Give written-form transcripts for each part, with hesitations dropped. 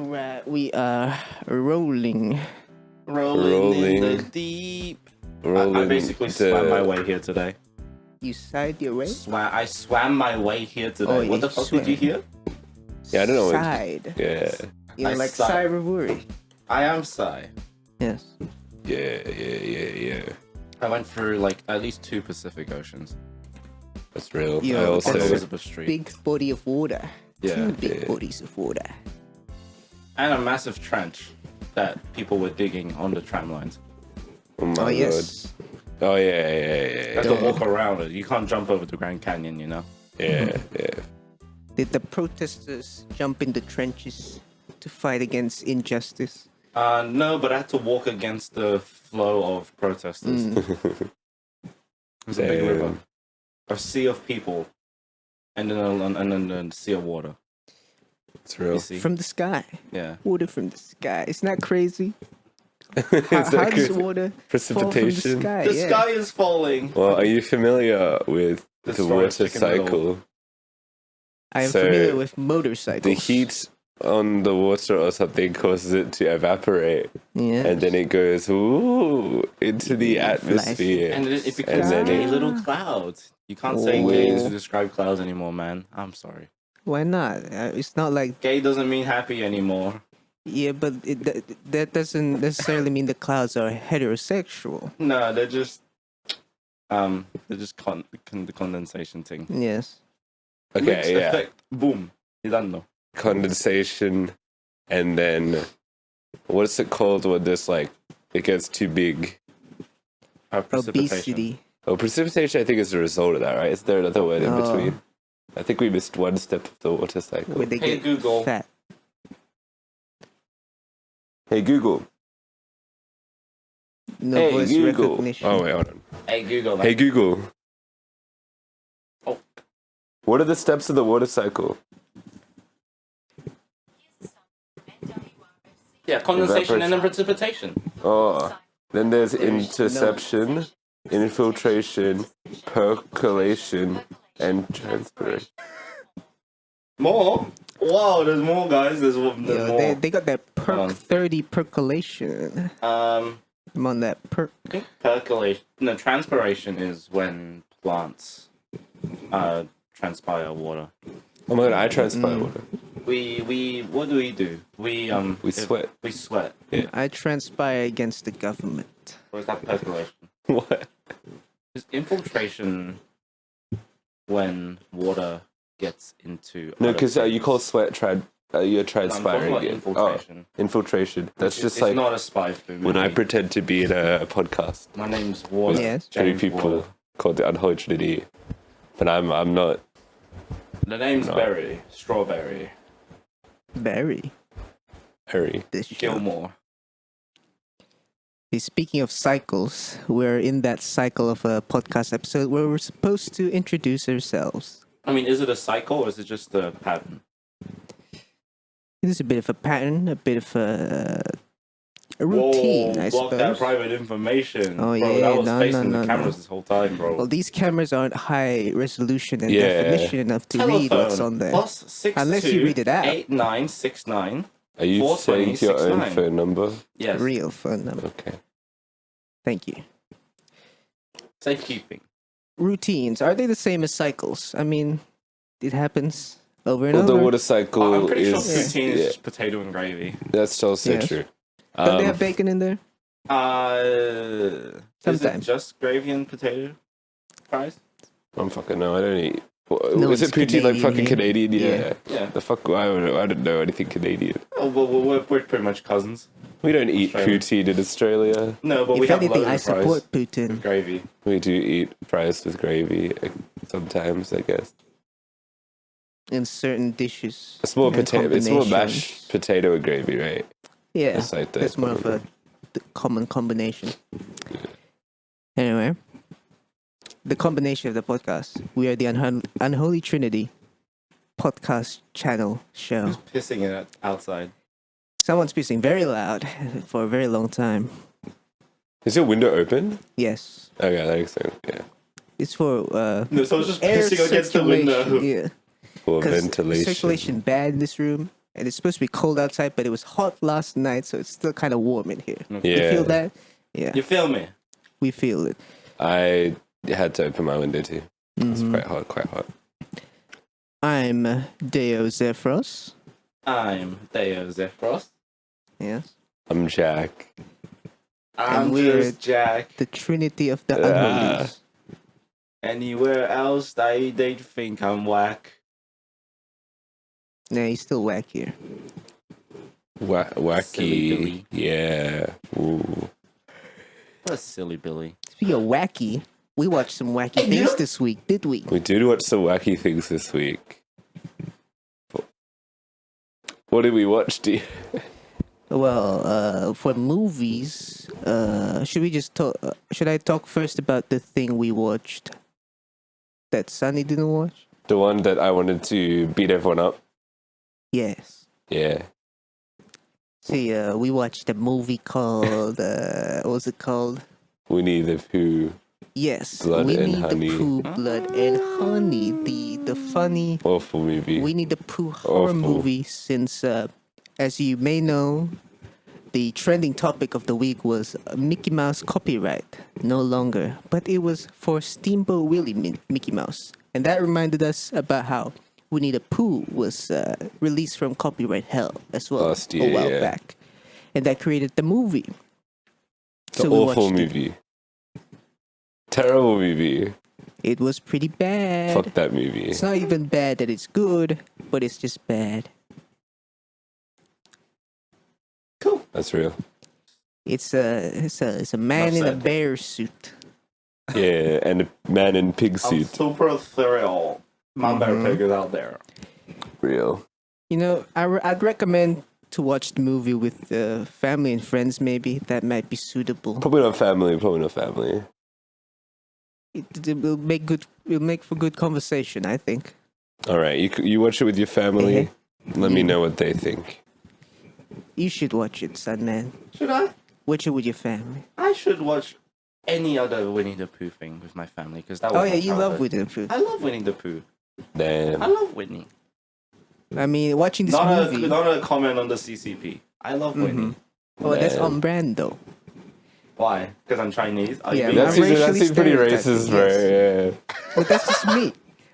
Alright, we are rolling. Rolling in the deep. I basically swam my way here today. You sighed your way? I swam my way here today. What the fuck did you hear? Yeah, I don't know. Sighed. Yeah. You're I like sighed. Cyberwuri. I am Psy. Yes. Yeah. I went through like at least 2 Pacific Oceans. That's real. Yo, I also. that's Elizabeth Street. Big body of water. Yeah. 2 big bodies of water. And a massive trench that people were digging on the tram lines. Oh my Oh, yes. God. Oh You yeah. have to walk around it. You can't jump over the Grand Canyon, you know? Yeah. Did the protesters jump in the trenches to fight against injustice? No, but I had to walk against the flow of protesters. It's a big Damn. river. A sea of people. And then a sea of water. It's real. You see? From the sky. Yeah. Water from the sky. It's not crazy. It's How like does water fall from the precipitation. sky? The Yeah. sky is falling. Well, are you familiar with the Destroy water Chicken Little. cycle? I am So, familiar with motorcycles. The heat on the water or something causes it to evaporate, Yeah. and then it goes into the atmosphere. And it becomes then gay it- little clouds. You can't say gay to describe clouds anymore, man. I'm sorry. Why not? It's not like Gay doesn't mean happy anymore. yeah, but that doesn't necessarily mean the clouds are heterosexual. No, they're just the condensation thing. Yes. Okay, Mixed yeah. effect. Boom. You don't know. Condensation, and then what's it called when this like it gets too big? Precipitation. Obesity. Oh, precipitation. I think is the result of that, right? Is there another word in Oh. between? I think we missed one step of the water cycle. Where they Hey, get Google. fat. Hey Google. No Hey voice Google. recognition. Oh wait, hold on. Hey, Google. Hey Google. Oh. What are the steps of the water cycle? Yeah, condensation and then precipitation. Oh, then there's interception, infiltration, percolation, and transpiration. More? Wow, there's more, guys. There's Yo, more. they got that perk on. 30 percolation. I'm on that perk. I think percolation. No, transpiration is when plants transpire water. Oh my god, I transpire water. We what do? We sweat. We sweat. I transpire against the government. Or is that percolation? What? Is infiltration when water gets into No, other because you things? call sweat you're I'm talking transpiring. about it. infiltration. Oh, infiltration. That's just It's like not a spy for me. when I pretend to be in a podcast. My name's Water. Yes. 3 James people Water. called the Unholy Trinity, but I'm not. The name's No. Berry. Strawberry. Barry. Harry. This show. Gilmore. Hey, speaking of cycles, we're in that cycle of a podcast episode where we're supposed to introduce ourselves. I mean, is it a cycle or is it just a pattern? It is a bit of a pattern, a bit of a routine, I block that suppose. private information. Oh, bro, yeah, that was no, facing no, the no, cameras no. this whole time, bro. Well, these cameras aren't high resolution and Yeah. definition enough to read what's on there. Plus 62 Unless you read it out. 8969. Are you 420, saying your own 69. phone number? Yes. Real phone number. Okay. Thank you. Safekeeping. Routines, are they the same as cycles? I mean, it happens over and Well, the over. water cycle I'm pretty sure is. poutine is Yeah, just potato and gravy. that's also Yes. true. Don't they have bacon in there? Is it Sometimes. just gravy and potato fries? I don't fucking know. I don't eat. No, Is it's it poutine like Canadian fucking here. Canadian? Yeah. Yeah. The fuck? I don't know anything Canadian. Oh, well, we're pretty much cousins. We don't eat Australia. poutine in Australia. No, but we If have anything, loads I of fries support with Putin. gravy. We do eat fries with gravy sometimes, I guess. In certain dishes. It's more and potato. It's more combinations. mashed potato and gravy, right? Yeah, It's like that. that's more of a common combination. Anyway, the combination of the podcast. We are the Unholy Trinity podcast channel show. Who's pissing it outside? Someone's pissing very loud for a very long time. Is your window open? Yes, Okay, that makes sense. Yeah. it's for No, so I was just air pissing against the window. circulation. Yeah, For because ventilation. circulation bad in this room, and it's supposed to be cold outside, but it was hot last night, so it's still kind of warm in here. Okay. You Yeah. feel that? Yeah, You feel me? we feel it. I had to open my window too. It's Mhm. quite hot. I'm Deo Zephyros. I'm Theo Zephyros. Yes, I'm Jack. I'm we're just Jack. the Trinity of the Ah. Unholies. Anywhere else, they'd think I'm whack. Nah, he's still whack here. Silly Wacky. Billy. Yeah. Ooh. What a silly Billy. Speaking of wacky, we watched some wacky things this week, did we? We did watch some wacky things this week. What did we watch, D? Well, for movies, should we just talk? Should I talk first about the thing we watched that Sunny didn't watch? The one that I wanted to beat everyone up? Yes. Yeah. See, we watched a movie called what was it called? Winnie the Pooh. Yes, Blood Winnie and Honey. the Pooh, Blood and Honey, the funny Awful movie. Winnie the Pooh horror Awful. movie. Since, as you may know, the trending topic of the week was Mickey Mouse copyright, no longer, but it was for Steamboat Willie Mickey Mouse, and that reminded us about how Winnie the Pooh was released from copyright hell as well Last a year, while yeah. back, and that created the movie. The we awful watched it. movie. Terrible movie. It was pretty bad. Fuck that movie. It's not even bad that it's good, but it's just bad. Cool. That's real. It's a man Enough in a said. bear suit. Yeah, and a man in pig I'm suit. super thrilled. My bear Mhm. pig is out there. Real. You know, I'd recommend to watch the movie with family and friends. Maybe that might be suitable. Probably not family. It will make good. Will make for good conversation, I think. All right, you watch it with your family. Let me know what they think. You should watch it, son man. Should I? Watch it with your family. I should watch any other Winnie the Pooh thing with my family because that was Oh yeah, my you love childhood. Winnie the Pooh. I love Winnie the Pooh. Damn. I love Winnie. I mean, watching this Not movie. not a comment on the CCP. I love Winnie. Oh, that's Man. on brand though. Why? Because I'm Chinese? Are you Yeah, being That I'm seems, racist? that seems pretty racially racist, stereotyping, bro. Yeah. But that's just me.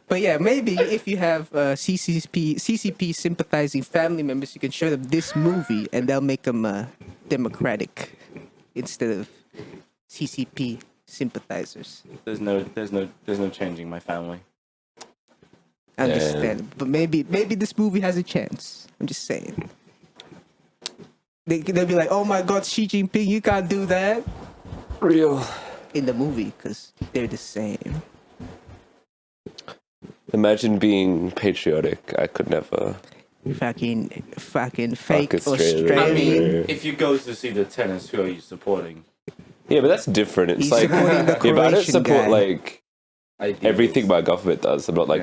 But yeah, maybe if you have CCP sympathizing family members, you can show them this movie, and they'll make them democratic instead of CCP sympathizers. There's no changing my family. I understand, but maybe this movie has a chance. I'm just saying. They'll be like, "Oh my God, Xi Jinping, you can't do that." Real. In the movie, because they're the same. Imagine being patriotic. I could never. Fucking fake Australia. I Australian. mean, Yeah. if you go to see the tennis, who are you supporting? Yeah, but that's different. It's He's like supporting the yeah, but I don't Croatian support guy. like Ideals. everything my government does. I'm not like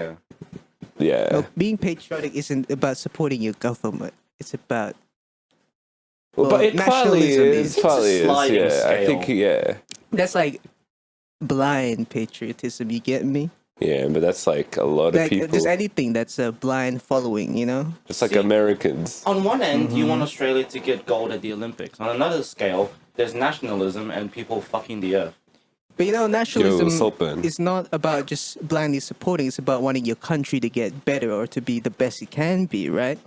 Yeah. No, being patriotic isn't about supporting your government. It's about Well, but it partly nationalism is. is- Partly It's a is. sliding Yeah, I scale. think yeah. that's like blind patriotism. You get me? Yeah, but that's like a lot of Like people. just anything that's a blind following. You know? Just like See- Americans. On one end, you want Australia to get gold at the Olympics. On another scale, there's nationalism and people fucking the earth. But you know, nationalism Saltburn. is not about just blindly supporting. It's about wanting your country to get better or to be the best it can be, right?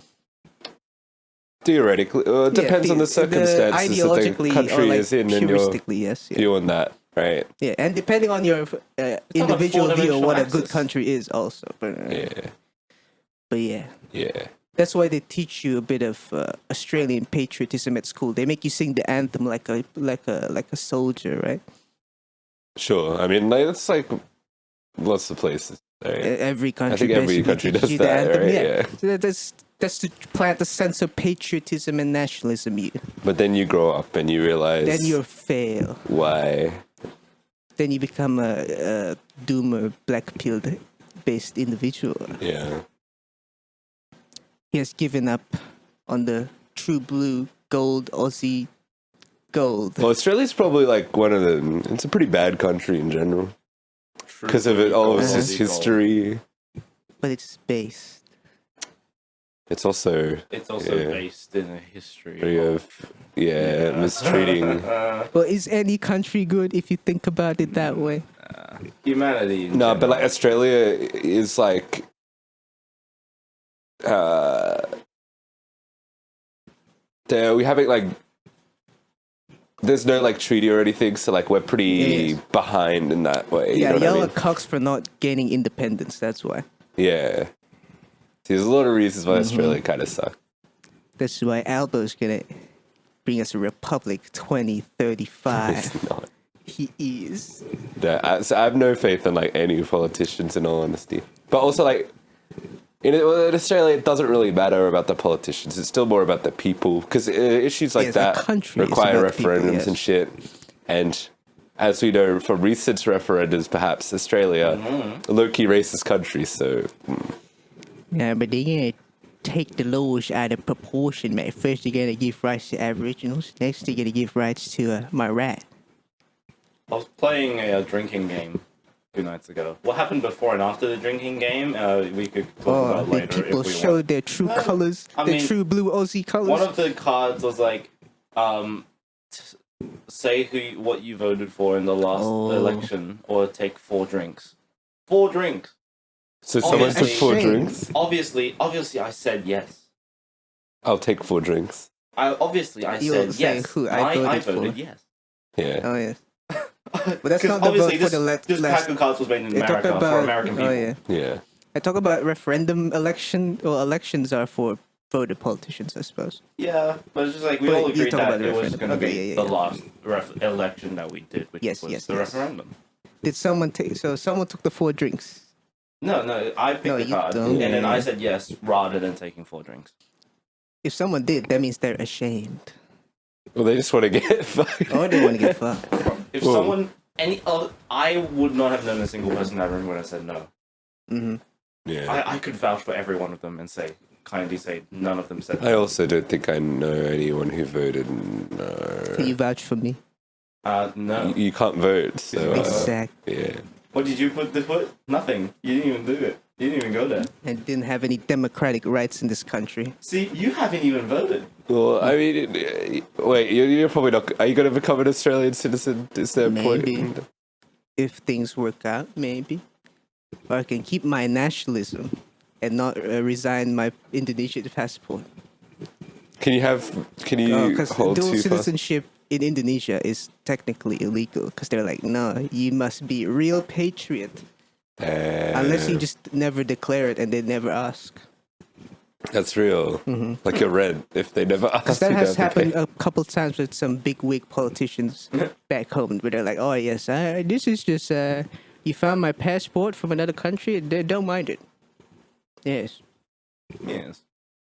Theoretically, it depends on the circumstances that the ideologically country or like is in and your puristically, yes, yeah. view on that, right? Yeah, and depending on your not individual a view of what a four-dimensional good axis. country is, also. But yeah, Yeah. that's why they teach you a bit of Australian patriotism at school. They make you sing the anthem like a soldier, right? Sure. I mean, like, it's like lots of places. Right? Every country. I think every basically country teaches does you the that, anthem, right? Yeah. Yeah. So that's to plant a sense of patriotism and nationalism. But then you grow up and you realize Then you fail. why. Then you become a doomer, black pilled based individual. Yeah. He has given up on the true blue gold Aussie gold. Well, Australia's probably like one of the. It's a pretty bad country in general because of it, all of its Uh-huh. history. But it's based. It's also based in a history of mistreating Well, is any country good if you think about it that way? humanity. In no, but like general. Australia is like we haven't like there's no like treaty or anything, so like we're pretty Yes. behind in that way. Yeah, you know what y'all I are mean? cocks for not gaining independence. That's why. Yeah. See, there's a lot of reasons why Australia kind of sucks. That's why Albo's gonna bring us a republic 2035. It's not. He is. Yeah, so I have no faith in like any politicians, in all honesty. But also, like in Australia, it doesn't really matter about the politicians. It's still more about the people, because issues like Yes, a that country is require about the people, referendums yes. and shit. And as we know from recent referendums, perhaps Australia, a low-key racist country. So Yeah, but they're gonna take the laws out of proportion, mate. First, they're gonna give rights to Aboriginals. Next, they're gonna give rights to my rat. I was playing a drinking game 2 nights ago. What happened before and after the drinking game? We could talk Oh, about the later people if we showed want. their true No, colors, I their mean, true blue Aussie colors. One of the cards was like, say what you voted for in the last election, or take 4 drinks. 4 drinks. so someone took Obviously- 4 Shame. drinks. Obviously, I said yes. I'll take 4 drinks. I You'll said say yes. who I I voted voted for. yes. Yeah. Oh yes. But that's 'Cause not the vote obviously for the this last. pack of cards was made in They talk America about for American people. Oh yeah. Yeah. I talk about referendum election, or elections are for voted politicians, I suppose. Yeah, but it's just like we But all you agreed talk that about the it was referendum. going to Okay, be yeah, the yeah. last election that we did, which Yes, was yes, the yes. referendum. Did someone take? So someone took the 4 drinks. No, I picked No, the you card, don't. and then I Yeah. said yes rather than taking 4 drinks. If someone did, that means they're ashamed, Well, they just want to get fucked. or they want to get fucked. If Whoa. someone, I would not have known a single person in that room when I said no. Hmm. Yeah. I could vouch for every one of them and kindly say none of them said I no. also don't think I know anyone who voted. No. Can you vouch for me? No. You can't vote, so Exactly. yeah. What did you put? Nothing. You didn't even do it. You didn't even go there. And didn't have any democratic rights in this country. See, you haven't even voted. Well, I mean, wait, you're probably not. Are you going to become an Australian citizen? Is there a Maybe. point? If things work out, maybe. Or I can keep my nationalism and not resign my Indonesian passport. Can you Because hold dual 2 citizenship in Indonesia is technically illegal. Because they're like, no, you must be a real patriot. Unless you just never declare it and they never ask. That's real. Like your rent, if they never ask Because you that has to pay. happened a couple times with some big wig politicians back home, where they're like, "Oh yes, this is just you found my passport from another country. They don't mind it." Yes, Yes.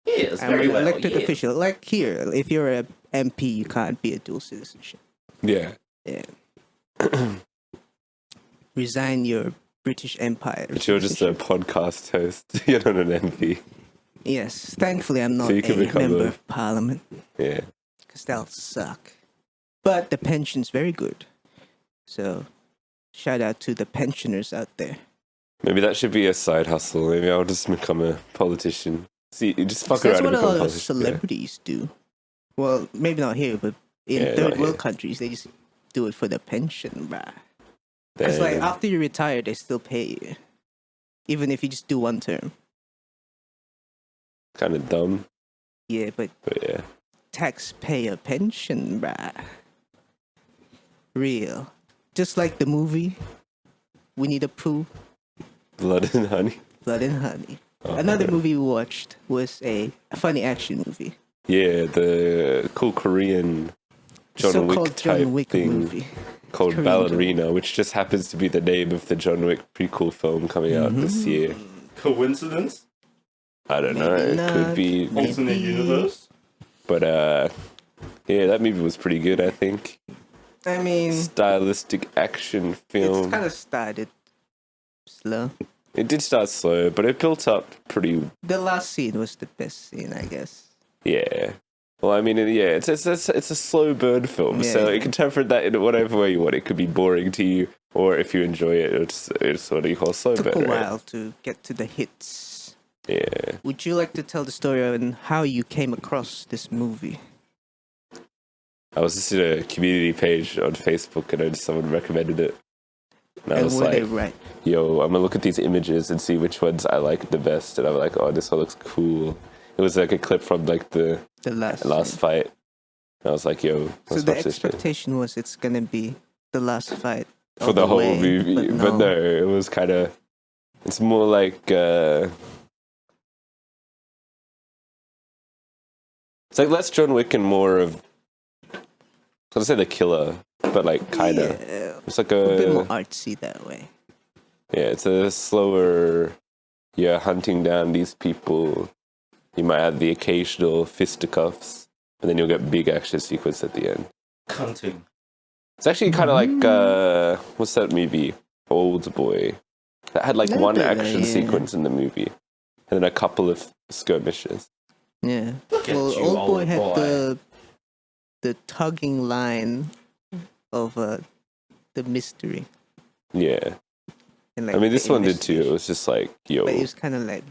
Yes, I'm very an well. elected yes. official. Like here, if you're a MP, you can't be a dual citizenship. Yeah. Yeah, resign your British Empire. But you're just a podcast host. You're not an MP. Yes, thankfully I'm not So you can a become member a- of parliament. Yeah. Because that'll suck. But the pension's very good. So, shout out to the pensioners out there. Maybe that should be a side hustle. Maybe I'll just become a politician. See, you just fuck That's around what and a become a lot of politician. celebrities do. Well, maybe not here, but in Yeah, third not world here. countries, they just do it for the pension, bruh. Yeah. It's like Damn. after you retire, they still pay you. Even if you just do one term. Kind of dumb, Yeah, but but yeah. taxpayer pension, bruh. Real. Just like the movie, Winnie the Pooh, Blood and honey. Blood and Honey. Oh, Another yeah. movie we watched was a funny action movie. Yeah, the cool Korean John So-called Wick type John Wick thing movie. called Korean Ballerina, which just happens to be the name of the John Wick prequel film coming out Mm-hmm. this year. Coincidence? I don't know. Maybe It could not. be, Alternate Maybe. universe? but yeah, that movie was pretty good. I think I mean, stylistic action it's film. kind of started slow. It did start slow, but it built up pretty. The last scene was the best scene, I guess. Yeah. Well, I mean, yeah, it's a slow burn film, Yeah, so yeah. you can interpret that in whatever way you want. It could be boring to you, or if you enjoy it, it's what you call slow Took burn. a right? while to get to the hits. Yeah. Would you like to tell the story on how you came across this movie? I was just in a community page on Facebook and someone recommended it. And I And was were they like, right? yo, I'm gonna look at these images and see which ones I like the best. And I'm like, oh, this one looks cool. It was like a clip from like the The last last fight. And I was like, yo, So let's the watch this shit. expectation was it's gonna be the last fight For all the whole way, movie. But no, it was kind of, it's more like, it's like less John Wick and more of, let's say the killer, but like kind of. Yeah, It's like a bit more artsy that way. yeah, it's a slower, you're hunting down these people. You might have the occasional fisticuffs, and then you'll get big action sequence at the end. Cunting. It's actually kind of like, what's that movie? Old Boy. That had like Little one bit, action yeah. sequence in the movie, and then a couple of skirmishes. Yeah. Get Well, you, Old Boy old had boy. the tugging line of the mystery. Yeah. And I mean, the this one did too. It investigation. was just like, yo, But it was kind of like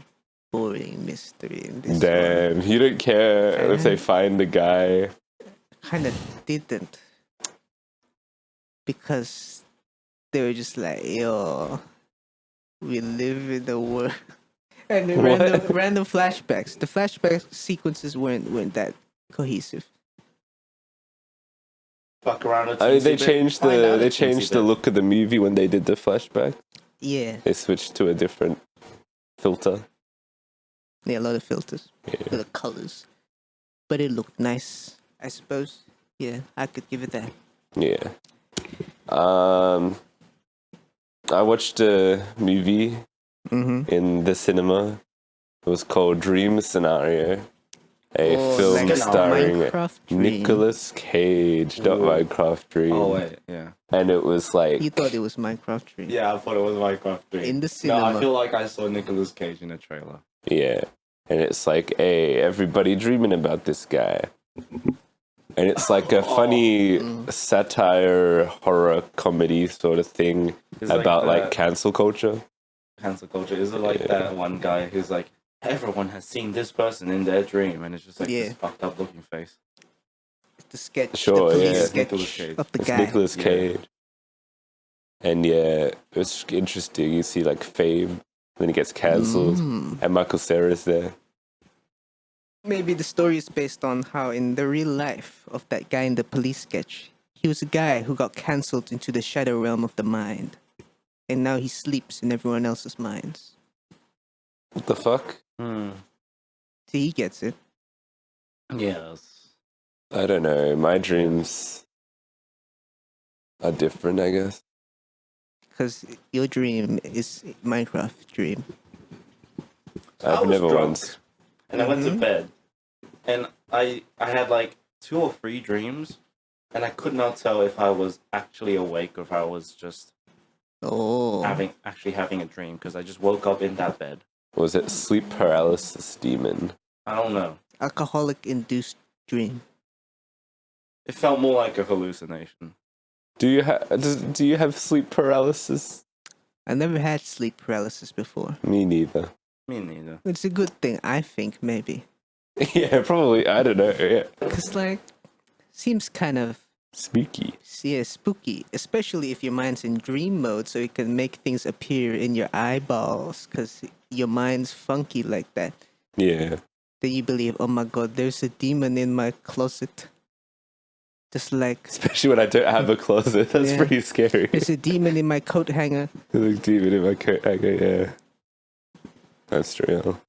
boring mystery in this damn, you don't care if they find the guy. Kind of didn't. Because they were just like, yo, we live in the world. And the What? random flashbacks. The flashback sequences weren't that cohesive. Fuck around a I mean, they teensy bit, changed find out a they teensy changed the bit. look of the movie when they did the flashback. Yeah. They switched to a different filter. Yeah, a lot of filters. Yeah. A lot of colors. But it looked nice, I suppose. Yeah, I could give it that. Yeah. I watched a movie Mm-hmm. in the cinema. It was called Dream Scenario, a Oh, film like starring Minecraft Dream. Nicolas Cage, not Ooh. Minecraft Dream. Oh wait, yeah. And it was like, You thought it was Minecraft Dream. Yeah, I thought it was Minecraft Dream. In the No, cinema. I feel like I saw Nicolas Cage in a trailer. yeah. And it's like, hey, everybody dreaming about this guy. And it's like a funny satire, horror comedy sort of thing It's about like that cancel culture. cancel culture. Is it like that one guy who's like, everyone has seen this person in their dream, and it's just like Yeah. this fucked up looking face. The sketch. Sure, the police yeah. sketch Nicolas Cage. of the It's guy. Nicolas Yeah. Cage. And yeah, it's interesting. You see like Fame, then he gets cancelled, and Michael Cera's there. Maybe the story is based on how in the real life of that guy in the police sketch, he was a guy who got cancelled into the shadow realm of the mind. And now he sleeps in everyone else's minds. What the fuck? Hmm. See, he gets it. Yes. I don't know. My dreams are different, I guess. Because your dream is Minecraft dream. I I've was never drunk, once. and I went to Mhm. bed, and I had like 2 or 3 dreams, and I could not tell if I was actually awake or if I was just Oh. actually having a dream, because I just woke up in that bed. Was it sleep paralysis demon? I don't know. Alcoholic induced dream. It felt more like a hallucination. Do you have sleep paralysis? I never had sleep paralysis before. Me neither. Me neither. It's a good thing, I think, maybe. Yeah, probably. I don't know. Yeah. Because, like, seems kind of Spooky. spooky, especially if your mind's in dream mode, so it can make things appear in your eyeballs, because your mind's funky like that. Yeah. Then you believe, oh my god, there's a demon in my closet. Just like, Especially when I don't have a closet. That's Yeah. pretty scary. there's a demon in my coat hanger. There's a demon in my coat. Okay, yeah. That's real.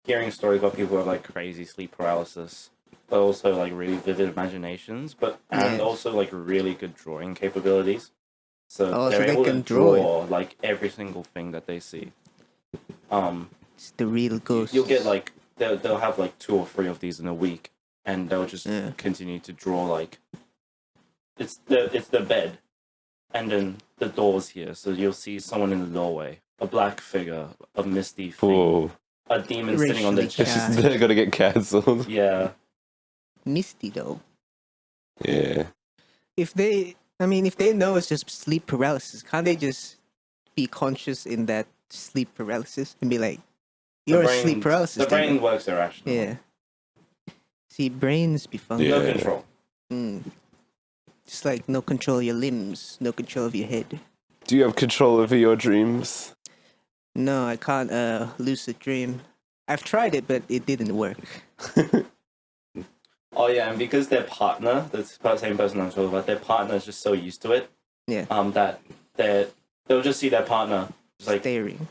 Hearing stories about people who have like crazy sleep paralysis, but also like really vivid imaginations, and Yeah. also like really good drawing capabilities. So Oh, so they're they able can to draw it. draw like every single thing that they see. It's the real ghost. You'll get like they'll have like 2 or 3 of these in a week, and they'll just Yeah. continue to draw like it's the bed, and then the doors here. So you'll see someone in the doorway, a black figure, a misty thing, Whoa. a demon sitting on the Racially It's chest. just they're gonna get cancelled. Yeah, Misty though. Yeah. If they know it's just sleep paralysis, can't they just be conscious in that sleep paralysis and be like, You're The a sleep paralysis. The brain works irrationally. Yeah. See, brains be funky. No Yeah. control. Just like no control of your limbs, no control of your head. Do you have control over your dreams? No, I can't lucid dream. I've tried it, but it didn't work. Oh yeah, and because their partner, the same person I'm talking about, their partner is just so used to it. Yeah. That they'll just see their partner just like Staring.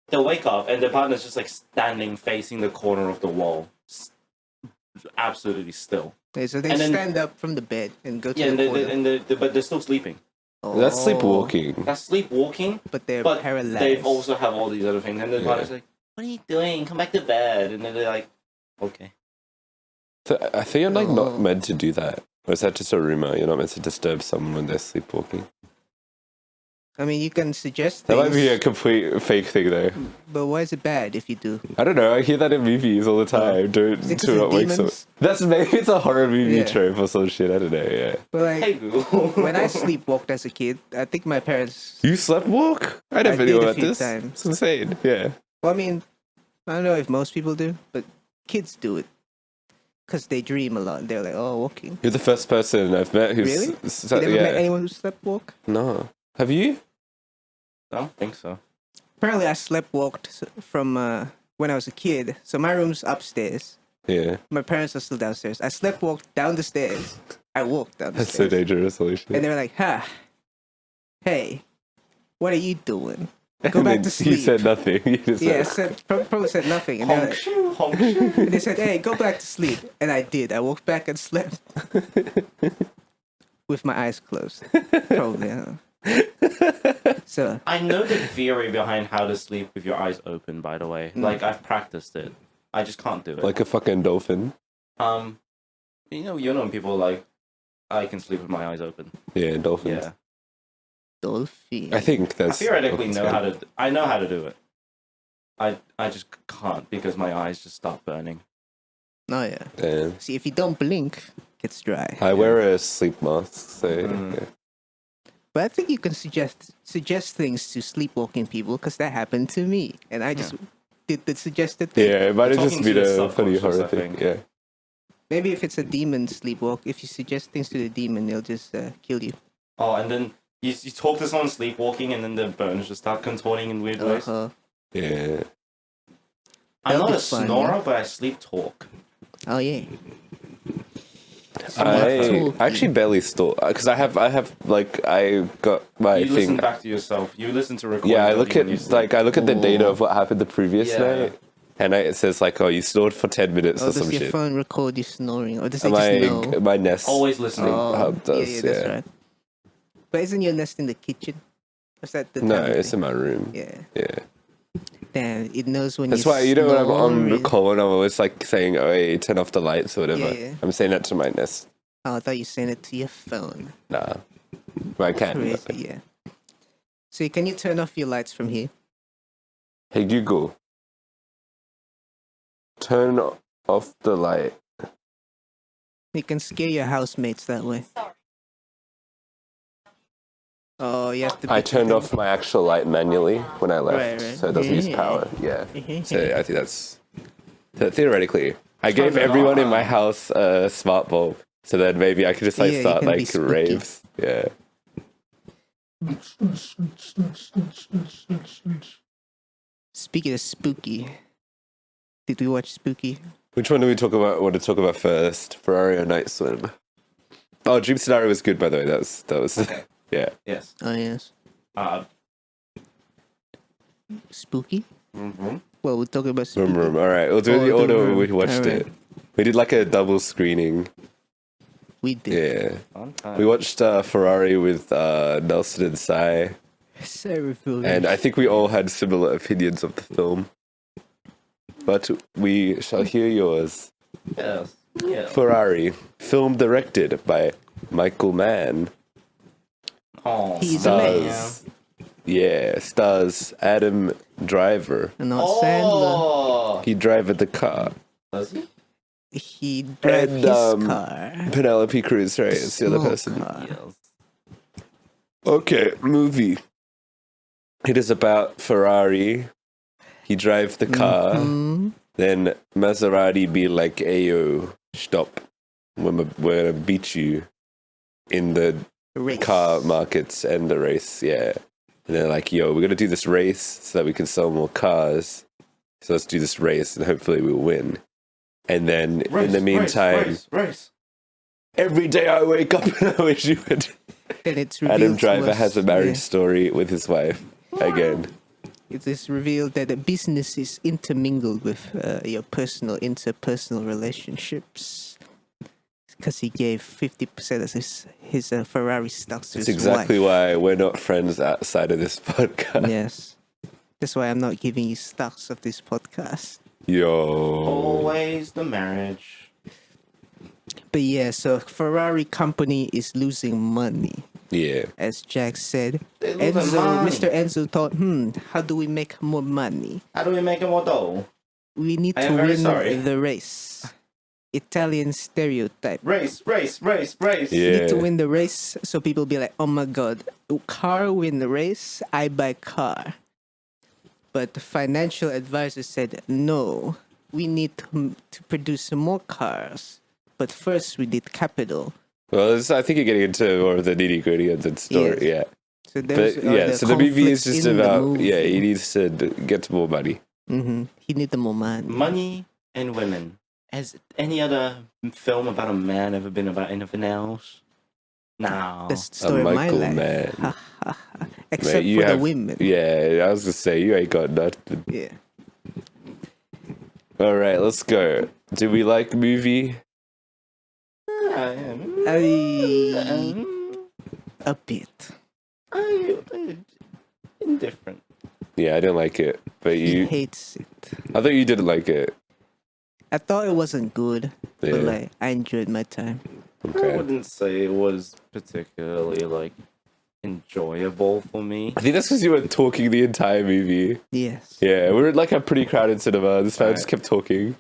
they'll wake up and their partner's just like standing facing the corner of the wall, absolutely still. Okay, so they And then- stand up from the bed and go to Yeah, the corner. but they're still sleeping. That's sleepwalking. That's sleepwalking. But they're But paralyzed. they also have all these other things, and the Yeah. partner's like, "What are you doing? Come back to bed." And then they're like, "Okay." So I think you're like Oh. not meant to do that. Or is that just a rumor? You're not meant to disturb someone when they're sleepwalking. I mean, you can suggest That things, might be a complete fake thing, though. but why is it bad if you do? I don't know. I hear that in movies all the time. Don't Is it 'cause do of not wake demons? someone. That's maybe it's a horror movie Yeah. trope or some shit. I don't know. Yeah. But like, Hey Google. when I sleepwalked as a kid, I think my parents. You slept walk? I never I knew did a about few this. times. It's insane. Yeah. Well, I mean, I don't know if most people do, but kids do it because they dream a lot. They're like, "Oh, walking." You're the first person I've met who's Really? So, You never yeah. met anyone who sleptwalk? No. Have you? I don't think so. Apparently, I sleptwalked from when I was a kid. So my room's upstairs. Yeah. My parents are still downstairs. I sleptwalked down the stairs. I walked down the That's so stairs. dangerous. Holy shit. And they were like, "Ha, hey, what are you doing? And Go back then to He sleep." said nothing. He just Yeah, said, probably said nothing. And, they're like, Honk, honk. and they said, "Hey, go back to sleep." And I did. I walked back and slept with my eyes closed. Probably. So I know the theory behind how to sleep with your eyes open. By the way, like I've practiced it. I just can't do it. like a fucking dolphin. You know, people like I can sleep with my eyes open. Yeah, dolphins. Yeah, dolphin. I think I that's. theoretically know how to. to. I know how to do it. I just can't because my eyes just start burning. Oh yeah. Damn. See, if you don't blink, it gets dry. I wear a sleep mask, so. Yeah. But I think you can suggest things to sleepwalking people because that happened to me, and I just did the suggested thing. Yeah, it might have just Talking to been your a funny subconscious, horror I thing. think. Yeah. Maybe if it's a demon sleepwalk, if you suggest things to the demon, they'll just kill you. Oh, and then you talk to someone sleepwalking, and then their bones just start contorting in weird ways. Uh-huh. Yeah. I'm That'll not be a fun. snorer, but I sleep talk. Oh yeah. I actually barely store because I have like I got my You listen thing. back to yourself. You listen to recordings. Yeah, I of look you at when you sleep. like I look at the data of what happened the previous Yeah. night, and it says like, oh, you snored for 10 minutes Oh, or some does your shit. phone record you snoring, or does it just know? My Nest. always listening. Oh, hub does, yeah, that's yeah. right. But isn't your nest in the kitchen? Is that the No, time it's thing? in my room. Yeah. Yeah. Damn, it knows when That's you why when I'm on the snore. call and I'm always like saying, oh, hey, turn off the lights or whatever. Yeah. I'm saying that to my Nest. Oh, I thought you sent it to your phone. Nah. But I can. Crazy, yeah. So can you turn off your lights from here? Hey, Google. Turn off the light. You can scare your housemates that way. Oh, you have to. I turned off my actual light manually when I left, Right, right. so it doesn't use Yeah. power. Yeah. Mhm. So I think that's theoretically. I Turn gave it everyone in on. my house a smart bulb, so then maybe I could just like Yeah, you start can be like spooky. raves. Yeah. Speaking of spooky, did we watch Spooky? Which one do we talk about? Want to talk about first? Ferrari or Night Swim? Oh, Dream Scenario was good, by the way. That was Okay. yeah. Yes. Oh yes, spooky. Mm-hmm. Well, we're talking about spooky. Room. All right, we'll do Oh, the the order room. we watched All right. it. We did like a double screening. We did. Yeah. We watched Ferrari with Nelson and Sai, Sorry, Phil. and I think we all had similar opinions of the film. But we shall hear yours. Yes. Yeah. Ferrari, film directed by Michael Mann. Oh, He's a man. Stars, yeah, stars Adam Driver. And not Sandler. Oh, He drives the car. does he? He drive And, his car. Penelope Cruz, right? It's the other Small person. car. Yes. Okay, movie. It is about Ferrari He drive the car. Mhm. Then Maserati be like, "Ayo, stop. We're gonna beat you in the Race. car markets and the race." Yeah. And they're like, "Yo, we're gonna do this race so that we can sell more cars. So let's do this race and hopefully we'll win." And then in the meantime, race. every day I wake up and I wish you would. Then it's revealed Adam to Driver us- has a marriage yeah. story with his wife again. It is revealed that the business is intermingled with your interpersonal relationships. Because he gave 50% of his Ferrari stocks to That's his exactly wife. why we're not friends outside of this podcast. Yes. That's why I'm not giving you stocks of this podcast. Yo. Always the marriage. But yeah, so Ferrari company is losing money. Yeah. As Jack said, They losing Enzo, money. Mr. Enzo thought, how do we make more money? How do we make it more dough? We need I to am very win sorry. the race. Italian stereotype. Race. Yeah. You need to win the race, so people be like, oh my god, car win the race, I buy car. But the financial advisor said, no, we need to produce more cars. But first we need capital. Well, I think you're getting into more of the nitty gritty of the story. Yes. Yeah. So But there's yeah, so the movie is conflicts just in the about, movie. yeah, he needs to get more money. He need the more money. Money and women. Has any other film about a man ever been about anything else? No. That's the story A of my Michael life. man. Except Mate, you for have- the women. Yeah, I was gonna say, you ain't got nothing. Yeah. All right, let's go. Do we like movie? A bit. Indifferent. Yeah, I didn't like it. But He you, hates it. I thought you didn't like it. I thought it wasn't good, Yeah. but like I enjoyed my time. I Okay. wouldn't say it was particularly like enjoyable for me. I think that's because you were talking the entire movie. Yes. Yeah, we were in like a pretty crowded cinema. This man just kept talking.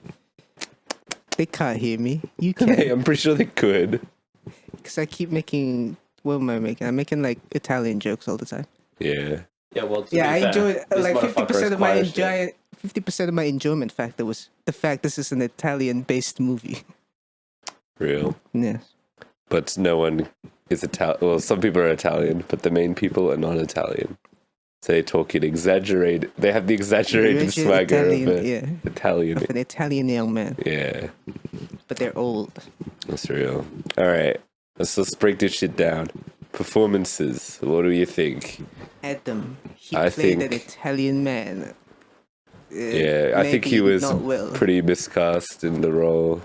They can't hear me. You Hey, can. I'm pretty sure they could. Because I keep making. What am I making? I'm making like Italian jokes all the time. Yeah. Yeah, well, to Yeah, be I fair, enjoyed this like motherfucker 50% is of my quiet as shit. 50% of my enjoyment factor was the fact this is an Italian-based movie. Real. Yes. But no one is Italian. Well, some people are Italian, but the main people are not Italian. So they talk in exaggerated. They have the exaggerated Imagine swagger Italian, of an yeah, Italian. of an Italian young man, Yeah, but they're old. that's real. All right, let's break this shit down. Performances. What do you think? Adam, he I played an think- Italian man. Yeah, I think maybe he was not well, pretty miscast in the role.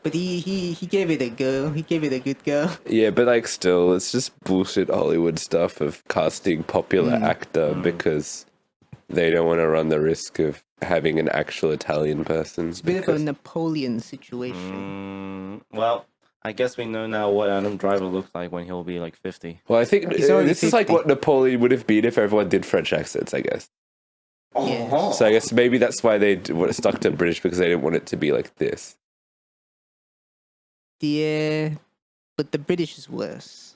but he gave it a go. He gave it a good go. Yeah, but like still, it's just bullshit Hollywood stuff of casting popular actor because they don't want to run the risk of having an actual Italian person. It's a bit of a Napoleon situation. Well, I guess we know now what Adam Driver looks like when he'll be like 50. Well, I think He's already this is like 50. what Napoleon would have been if everyone did French accents, I guess. Yes. So I guess maybe that's why they stuck to British, because they didn't want it to be like this. Yeah, but the British is worse.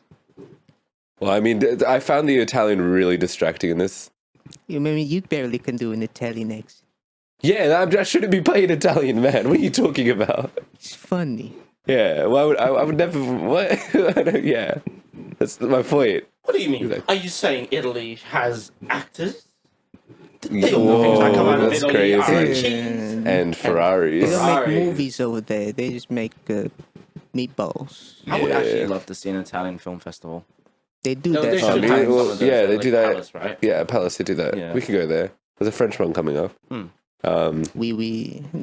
Well, I mean, I found the Italian really distracting in this. You remember you barely can do an Italian accent. Yeah, I shouldn't be playing Italian, man. What are you talking about? It's funny. Yeah, well, I would never. What? Yeah, that's my point. What do you mean? Exactly. Are you saying Italy has actors? Whoa, They don't know things that come out of that's Italy are crazy. cheese. And They Ferraris. don't Ferrari. make movies over there. They just make meatballs. I would Yeah. actually love to see an Italian film festival. They do No, that they should me- have sometimes. some well, of those yeah, at, they like, do that. Palace, right? Yeah, Palace, they do that. Yeah. We could go there. There's a French one coming up. We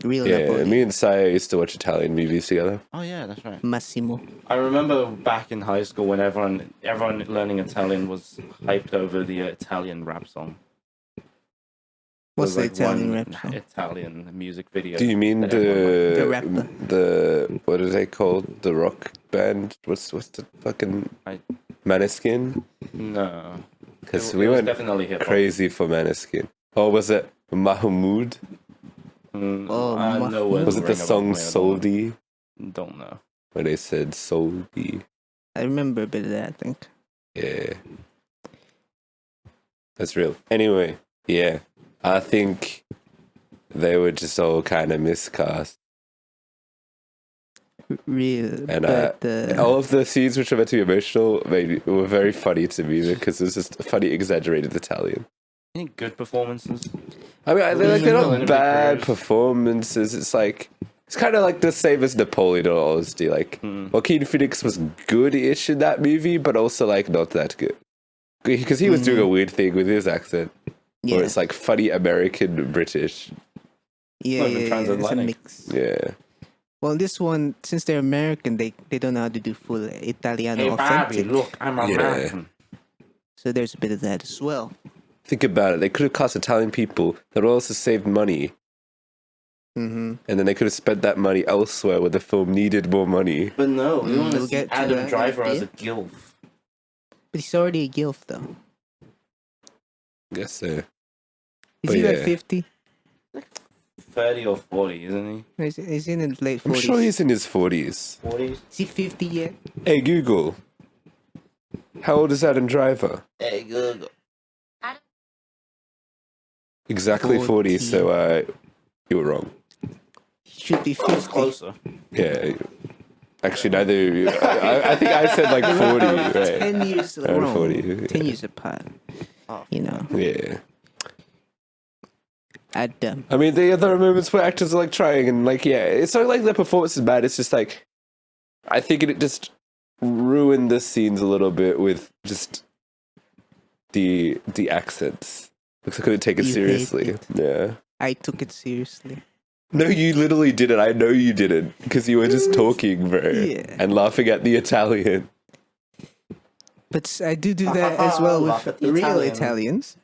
real Yeah, Napoli. me and Saya used to watch Italian movies together. Oh yeah, that's right. Massimo. I remember back in high school when everyone learning Italian was hyped over the Italian rap song. What's There the was, like, Italian one rap song? Italian music video. Do you mean that everyone The rapper. the what are they called? The rock band? What's the fucking I- Maneskin? liked? No, Because It we was went definitely hip hop. crazy for Maneskin. Or was it Mahmoud? Oh, I know what Was it the ring a song bell. Soldi? Don't know. Where they said Soldi. I remember a bit of that, I think. Yeah. That's real. Anyway, yeah. I think they were just all kind of miscast. Real, And but all of the scenes which are meant to be emotional were very funny to me because it was just funny, exaggerated Italian. Any good performances? I mean, they're Villain not bad Vickers. performances. It's like it's kind of like the same as Napoleon, in all honesty. Like Joaquin Phoenix was good-ish in that movie, but also like not that good because he was doing a weird thing with his accent, yeah, where it's like funny American British. yeah, not even it's a transatlantic. mix. Yeah, Well, this one, since they're American, they don't know how to do full Italiano Hey, authentic. Bobby, look, I'm American. So there's a bit of that as well. think about it. They could have cast Italian people that also saved money, Mm-hmm. and then they could have spent that money elsewhere where the film needed more money. But no, we want to we'll see get to Adam that Driver in a as a bit. gilf. But he's already a gilf, though. I guess so. Is But he like yeah. 50? 30 or 40, isn't he? He's in his late 40s. I'm sure he's in his 40s. 40s? Is he 50 yet? Hey Google, how old is Adam Driver? Hey, Google. Exactly 40, so you were wrong. He should be I was 50. closer. Yeah. Actually, neither. I think I said like 40, right? 10 years Around wrong. 40, yeah. 10 years apart. Oh. You know, Yeah. Adam. I mean, there are moments where actors are like trying and like, yeah, it's not like their performance is bad. It's just like, I think it just ruined the scenes a little bit with just the accents. Looks like I couldn't take it You hate seriously. it. Yeah. I took it seriously. No, you literally didn't. I know you didn't because you were just talking, bro, Yeah. and laughing at the Italian. But I do that as well Laugh with at the real Italian. Italians.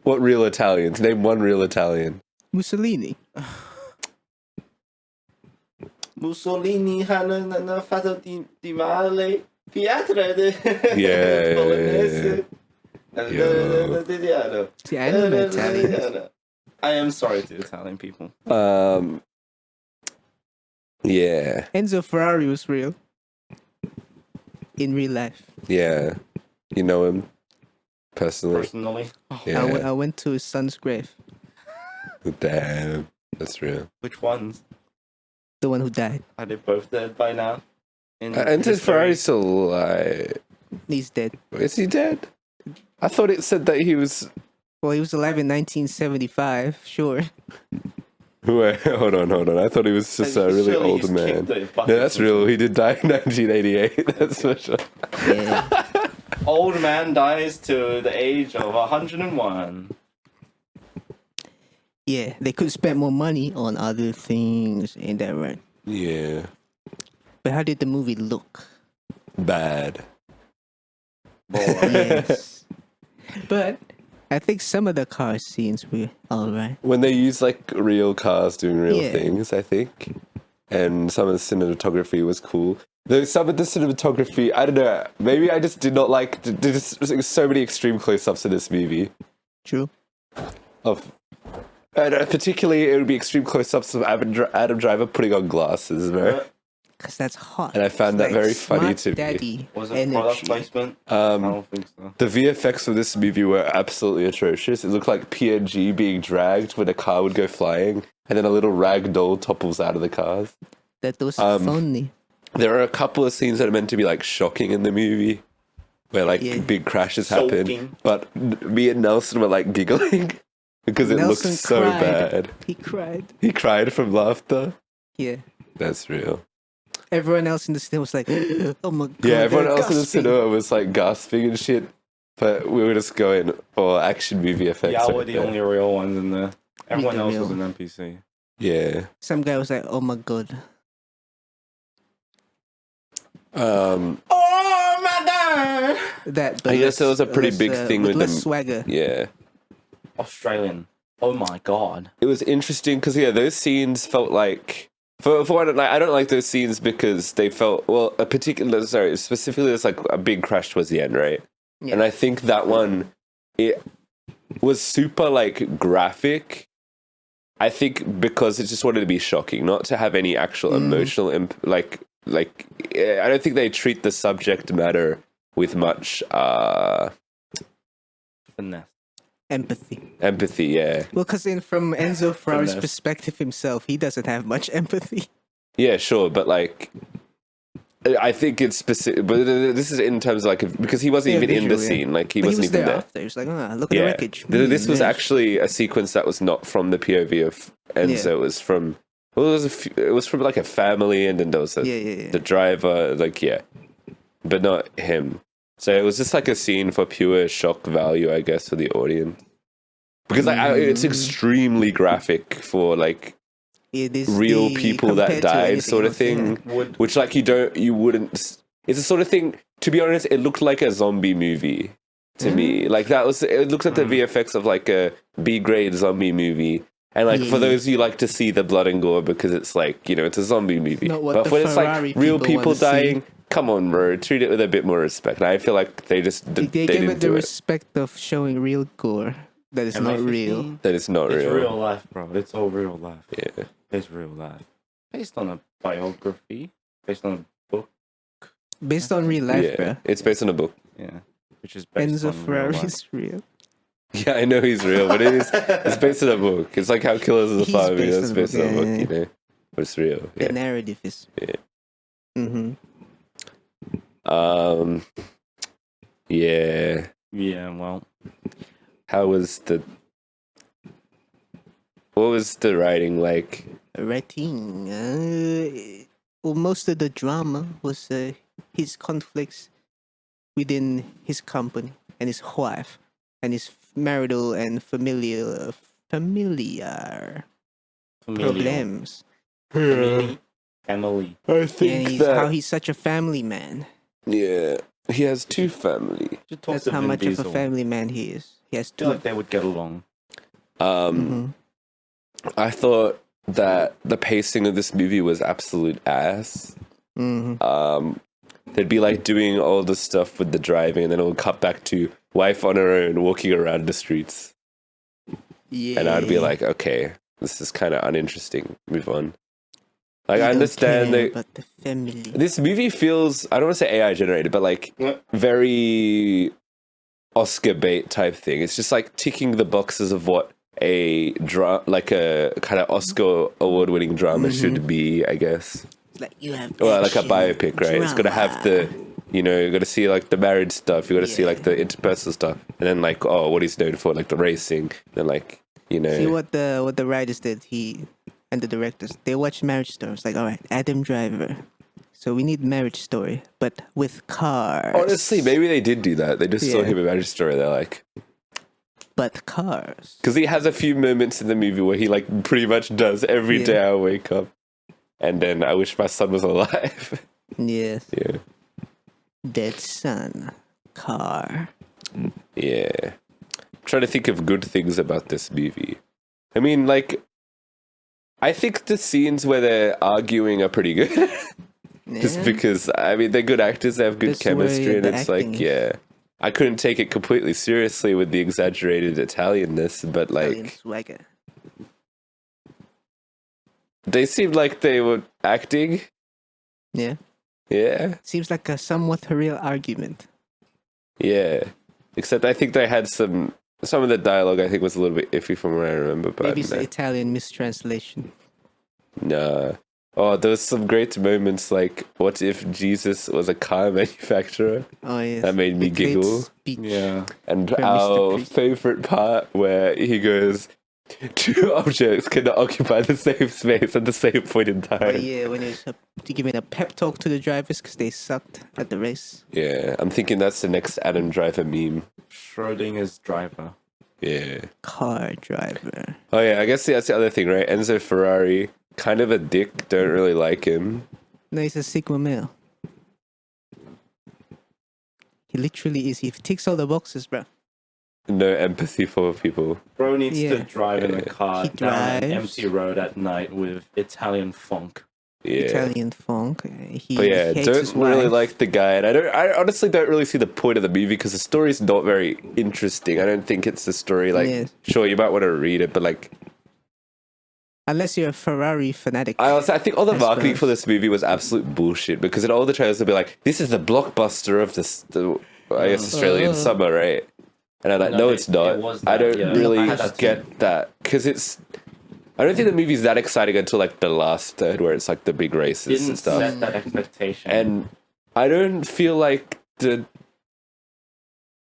What real Italians? Name one real Italian. Mussolini. Mussolini hanno fatto di male. Pietre de Yeah. Bolognese. See, I know the Italians. I am sorry to Italian people. Yeah, Enzo Ferrari was real. In real life. yeah. You know him personally. Personally. Yeah. I went to his son's grave. Damn, that's real. Which ones? The one who died. Are they both dead by now? In And history? Ferrari's still alive. He's dead. Is he dead? I thought it said that he was. Well, he was alive in 1975, sure. Wait, hold on. I thought he was just a really Surely old he's man. kicked the No, bucket that's or real. He did die in 1988. That's for sure. Yeah. Old man dies to the age of 101. Yeah, they could spend more money on other things, ain't that right? Yeah, But how did the movie look? bad. Yes. But I think some of the car scenes were alright. When they use like real cars doing real Yeah. things, I think, and some of the cinematography was cool. Though some of the cinematography, I don't know, maybe I just did not like. There's so many extreme close-ups in this movie. True. Of, and particularly, it would be extreme close-ups of Adam Driver putting on glasses, bro. Because that's hot. And I found It's that very smart funny to me. daddy Was it product energy. placement? I don't think so. The VFX for this movie were absolutely atrocious. It looked like PNG being dragged when a car would go flying, and then a little rag doll topples out of the cars. That was funny. There are a couple of scenes that are meant to be like shocking in the movie, where like Yeah. big crashes happen. Shocking. But me and Nelson were like giggling because it Nelson looked so cried. bad. He cried. He cried from laughter. Yeah. That's real. Everyone else in the cinema was like, oh my god. Yeah, everyone they're else in the gasping. cinema was like gasping and shit. But we were just going for action movie effects. Yeah, right we're the there. only real ones in there. Everyone the else real. was an NPC. Yeah. Some guy was like, oh my god. Um, Oh my god! That, but I guess that was a pretty less, big thing with less them. swagger. yeah. Australian. Oh my god. It was interesting because those scenes felt like for one, like, I don't like those scenes because they felt specifically it's like a big crash towards the end, right? Yeah. And I think that one it was super like graphic. I think because it just wanted to be shocking, not to have any actual emotional like I don't think they treat the subject matter with much Finesse. Empathy, yeah. Well, because from Enzo Ferrari's Goodness. perspective himself, he doesn't have much empathy. Yeah, sure, but like, I think it's specific. But this is in terms of like because he wasn't even in the visually, scene. Like he But wasn't he was even there there. after. He was like, oh, look at the Yeah, wreckage. this was nice. actually a sequence that was not from the POV of Enzo. Yeah. It was from it was from like a family, and then there was the driver. Like but not him. So it was just like a scene for pure shock value, I guess, for the audience. Because it's extremely graphic for like It is real the- people that compared to died, anything sort of else, thing. yeah. Which like you wouldn't. It's a sort of thing. To be honest, it looked like a zombie movie to me. Like that was. It looked at the VFX of like a B-grade zombie movie. And like for those you like to see the blood and gore because it's like it's a zombie movie. Not what But the when it's like Ferrari real people people wanna see. dying, come on, bro, treat it with a bit more respect. And I feel like they just They gave didn't it the do it. respect of showing real gore that is not real. That it's not It's real. real life, bro. It's all real life. Yeah. It's real life. Based on a biography. Based on a book. Based on real life, Yeah, bro. it's based on a book. Yeah. Which is based Enzo on real Ferrari life. is real. Yeah, I know he's real, but it's based on a book. It's like how Killers of the He's Flower Moon based is on a based on a book, book, yeah. But it's real. The Yeah. narrative is. Yeah. Mm-hmm. Yeah. Yeah, well. How was what was the writing like? Writing. Well, most of the drama was his conflicts within his company and his wife and his marital and familiar problems. Family. I And think how he's such a family man. yeah, he has two family. Should talk That's to how Vin much Diesel. of a family man he is. He has I feel two. like they would get along. Mhm. I thought that the pacing of this movie was absolute ass. Mhm. They'd be like doing all the stuff with the driving, and then it would cut back to wife on her own walking around the streets. Yeah. And I'd be like, okay, this is kind of uninteresting. Move on. Like, You I don't understand care that about the family. this movie feels, I don't want to say AI generated, but like Yeah. very Oscar bait type thing. It's just like ticking the boxes of what like a kind of Oscar award winning drama should be, I guess. It's like you have. Well, like a action, biopic, right? It's got to have the, drama. you got to see like the married stuff. You got to see like the interpersonal stuff, and then like what he's known for, like the racing. Then like See what the writers did. He and the directors, they watched Marriage Story. It's like, all right, Adam Driver. So we need Marriage Story, but with cars. honestly, maybe they did do that. They just saw Yeah. him in Marriage Story. They're like, But cars. because he has a few moments in the movie where he like pretty much does every Yeah. day I wake up, and then I wish my son was alive. Yes. Yeah, Dead son. Car. yeah. I'm trying to think of good things about this movie. I mean, like, I think the scenes where they're arguing are pretty good. Just Yeah. because, I mean, they're good actors, they have good That's where chemistry, and the it's like, acting is. yeah. I couldn't take it completely seriously with the exaggerated Italianness, but Italian like, swagger. they seemed like they were acting. Yeah. Yeah, Seems like a somewhat real argument. yeah. Except I think they had some of the dialogue I think was a little bit iffy from what I remember, but Maybe it's no. an Italian mistranslation. Nah. Oh, there was some great moments like, what if Jesus was a car manufacturer? Oh yes. That made me The great giggle. Speech. Yeah. And From Mr. our Priest. favorite part where he goes, two objects cannot occupy the same space at the same point in time. Oh yeah, when he was giving a pep talk to the drivers because they sucked at the race. Yeah, I'm thinking that's the next Adam Driver meme. Schrodinger's driver. Yeah. Car driver. Oh yeah, I guess that's the other thing, right? Enzo Ferrari, kind of a dick, don't really like him. No, he's a Sigma male. He literally is. He ticks all the boxes, bro. No empathy for people. Bro needs to Yeah. drive in a car He down an drives. empty road at night with Italian funk. Yeah. Italian funk. He But yeah, hates don't his really wife. like the guy, and I honestly don't really see the point of the movie because the story's not very interesting. I don't think it's a story like, Yeah. sure, you might want to read it, but like, Unless you're a Ferrari fanatic. I think all the I marketing suppose. for this movie was absolute bullshit because in all the trailers they'll be like, "This is the blockbuster of I guess Australian summer," right? And I'm like, No, no, it- it's not. it was I that, don't yeah. really I had that too. get that because I don't think the movie's that exciting until like the last third, where it's like the big races Didn't and stuff. set that expectation. And I don't feel like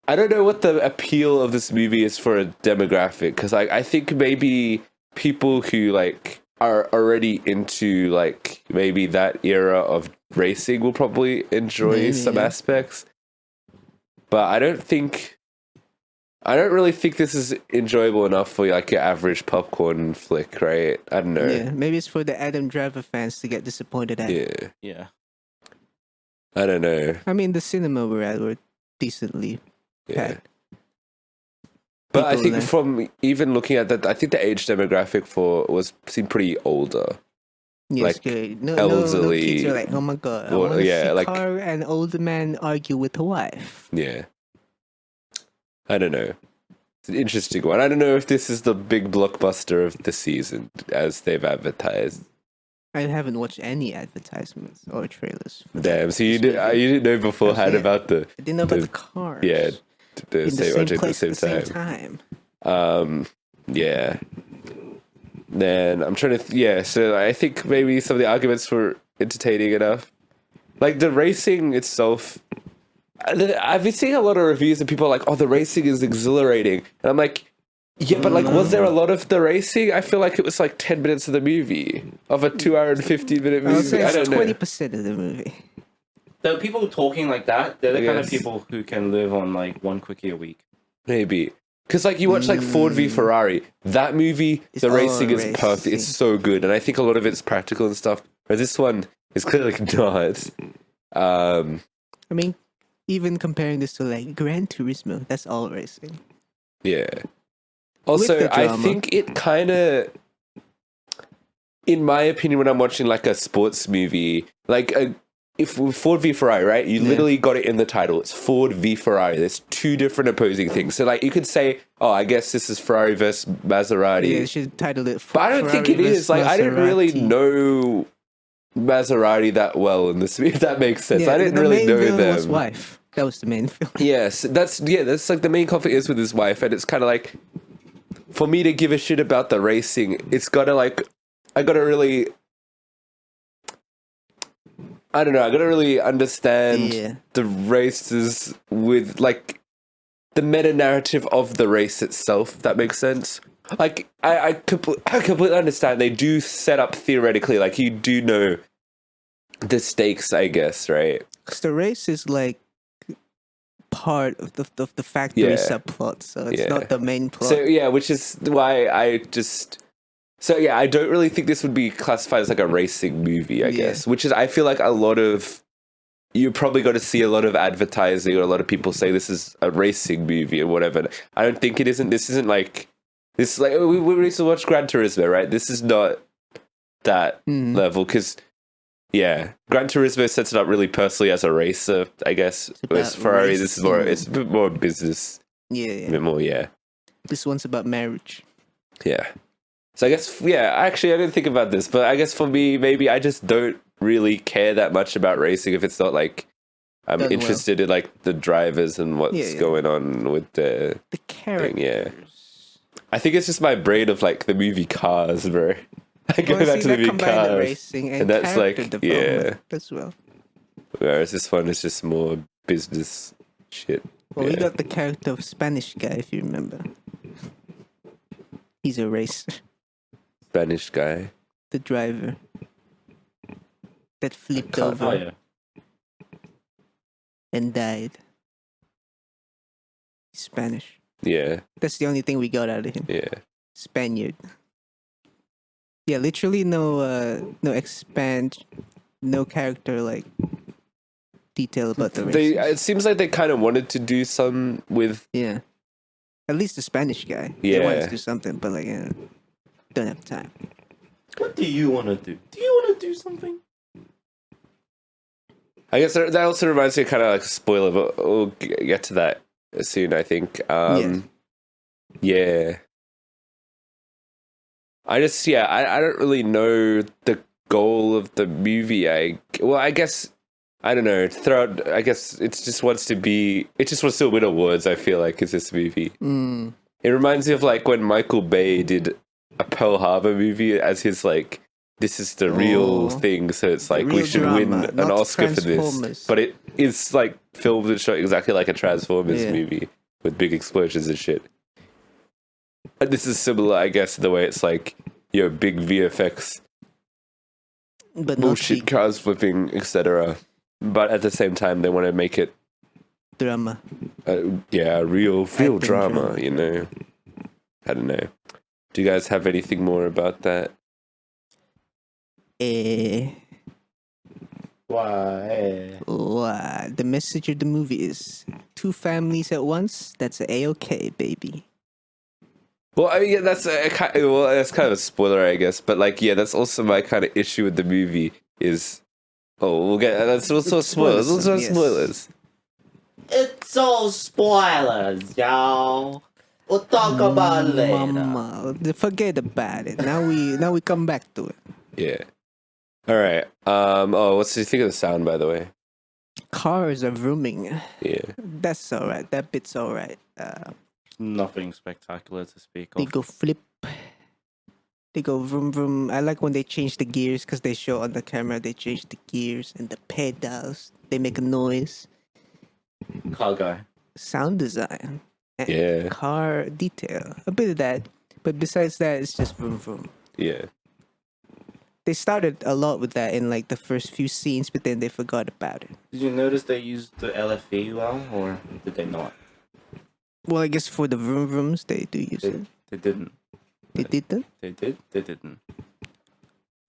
I don't know what the appeal of this movie is for a demographic, because I think maybe people who like are already into like maybe that era of racing will probably enjoy Maybe, some yeah. aspects, but I don't really think this is enjoyable enough for like your average popcorn flick, right? I don't know. Yeah, maybe it's for the Adam Driver fans to get disappointed at. Yeah, yeah. I don't know. I mean, the cinema we're at were decently Yeah. packed. But I People think there. from even looking at that, I think the age demographic seemed pretty older. Yes, like, good. No elderly- kids are like, oh my god, I Well, want to yeah, see like- Carl and older man argue with the wife. Yeah. I don't know. It's an interesting one. I don't know if this is the big blockbuster of the season as they've advertised. I haven't watched any advertisements or trailers. for Damn. So you this didn't know beforehand Yeah. about the I didn't know about the- the cars. yeah the in the same same object place at the same time. Yeah. Then I'm trying to so I think maybe some of the arguments were entertaining enough. Like the racing itself, I've been seeing a lot of reviews and people are like, oh, the racing is exhilarating. And I'm like, yeah, but like, was there a lot of the racing? I feel like it was like 10 minutes of the movie, of a 2 hour and 15-minute I would say movie. I it's don't know. 20% of the movie. The people talking like that, they're the kind of Yes. people who can live on like one quickie a week. Maybe. Because like you watch like Ford v Ferrari, that movie, It's the all racing is perfect. It's racing. so good. And I think a lot of it's practical and stuff. Where this one is clearly not. I mean, even comparing this to like Gran Turismo, that's all racing. Yeah. Also, the I drama. think it kind of, in my opinion, when I'm watching like a sports movie, like if Ford v Ferrari, right? You Yeah. literally got it in the title. It's Ford v Ferrari. There's two different opposing things. So like you could say, oh, I guess this is Ferrari versus Maserati. Yeah, they should title it. But I don't think it is. Like I didn't really know Maserati that well in this. If that makes sense, I didn't the really main know villain them. Was wife. That was the main film. Yes, that's like the main conflict is with his wife, and it's kind of like for me to give a shit about the racing, it's gotta like I gotta really. I don't know. I gotta really understand Yeah. the races with like the meta narrative of the race itself. If that makes sense. Like I completely understand. They do set up theoretically, like you do know the stakes, I guess, right? Because the race is like part of the factory Yeah. subplot, so it's Yeah. not the main plot. So yeah, which is why I just. So yeah, I don't really think this would be classified as like a racing movie, I Yeah. guess. Which is, I feel like a lot of you probably got to see a lot of advertising or a lot of people say this is a racing movie or whatever. I don't think it isn't. This isn't like this. Like we used to watch Gran Turismo, right? This is not that Mhm. level because yeah, Gran Turismo sets it up really personally as a racer, I guess. Whereas about Ferrari, this is more. racing. It's a bit more business, Yeah, a yeah. bit more. Yeah. This one's about marriage. Yeah. So I guess, yeah, actually, I didn't think about this, but I guess for me, maybe I just don't really care that much about racing if it's not like I'm Done well. interested in like the drivers and what's Yeah, yeah. going on with the The characters. yeah. I think it's just my brain of like the movie Cars, bro. I go Well, back see, to the that movie combined the Cars. racing and, and that's character like, development as well. Whereas this one is just more business shit. Well, we Yeah. got the character of Spanish guy, if you remember. He's a racer. Spanish guy. The driver that flipped can't- over Oh yeah. and died. He's Spanish. Yeah, That's the only thing we got out of him. yeah. Spaniard. Yeah, literally no no character like detail about the race. It seems like they kind of wanted to do some with Yeah. At least the Spanish guy. They wanted Yeah. to do something, but like, don't have time. What do you want to do? Do you want to do something? I guess that also reminds me of kind of like a spoiler, but we'll get to that soon, I think. Yeah. I just, I don't really know the goal of the movie. I guess I don't know. Throughout, I guess it just wants to win awards. I feel like is this movie. It reminds me of like when Michael Bay did a Pearl Harbor movie as his like, this is the real thing. So it's like we should win an Oscar for this. But it is like filmed and shot exactly like a Transformers movie with big explosions and shit. And this is similar, I guess, in the way it's like, big VFX, but bullshit, cars flipping, etc. But at the same time, they want to make it drama. Real drama, you know. I don't know. Do you guys have anything more about that? Why? The message of the movie is 2 families at once. That's A-okay, baby. Well, I mean, that's kind of a spoiler, I guess. But like, that's also my kind of issue with the movie is. Oh, we'll get that's also spoilers. Spoilers. It's all spoilers, y'all. We'll talk about it later. Mama, forget about it. Now we come back to it. Yeah. All right. What's do you think of the sound, by the way? Cars are vrooming. Yeah. That's all right. That bit's all right. Nothing spectacular to speak of. They go flip. They go vroom vroom. I like when they change the gears because they show on the camera they change the gears and the pedals. They make a noise. Car guy. Sound design. And car detail. A bit of that. But besides that, it's just vroom vroom. Yeah. They started a lot with that in like the first few scenes, but then they forgot about it. Did you notice they used the LFE well, or did they not? Well, I guess for the vroom vrooms, they do use it. They didn't. They didn't? They did? They didn't.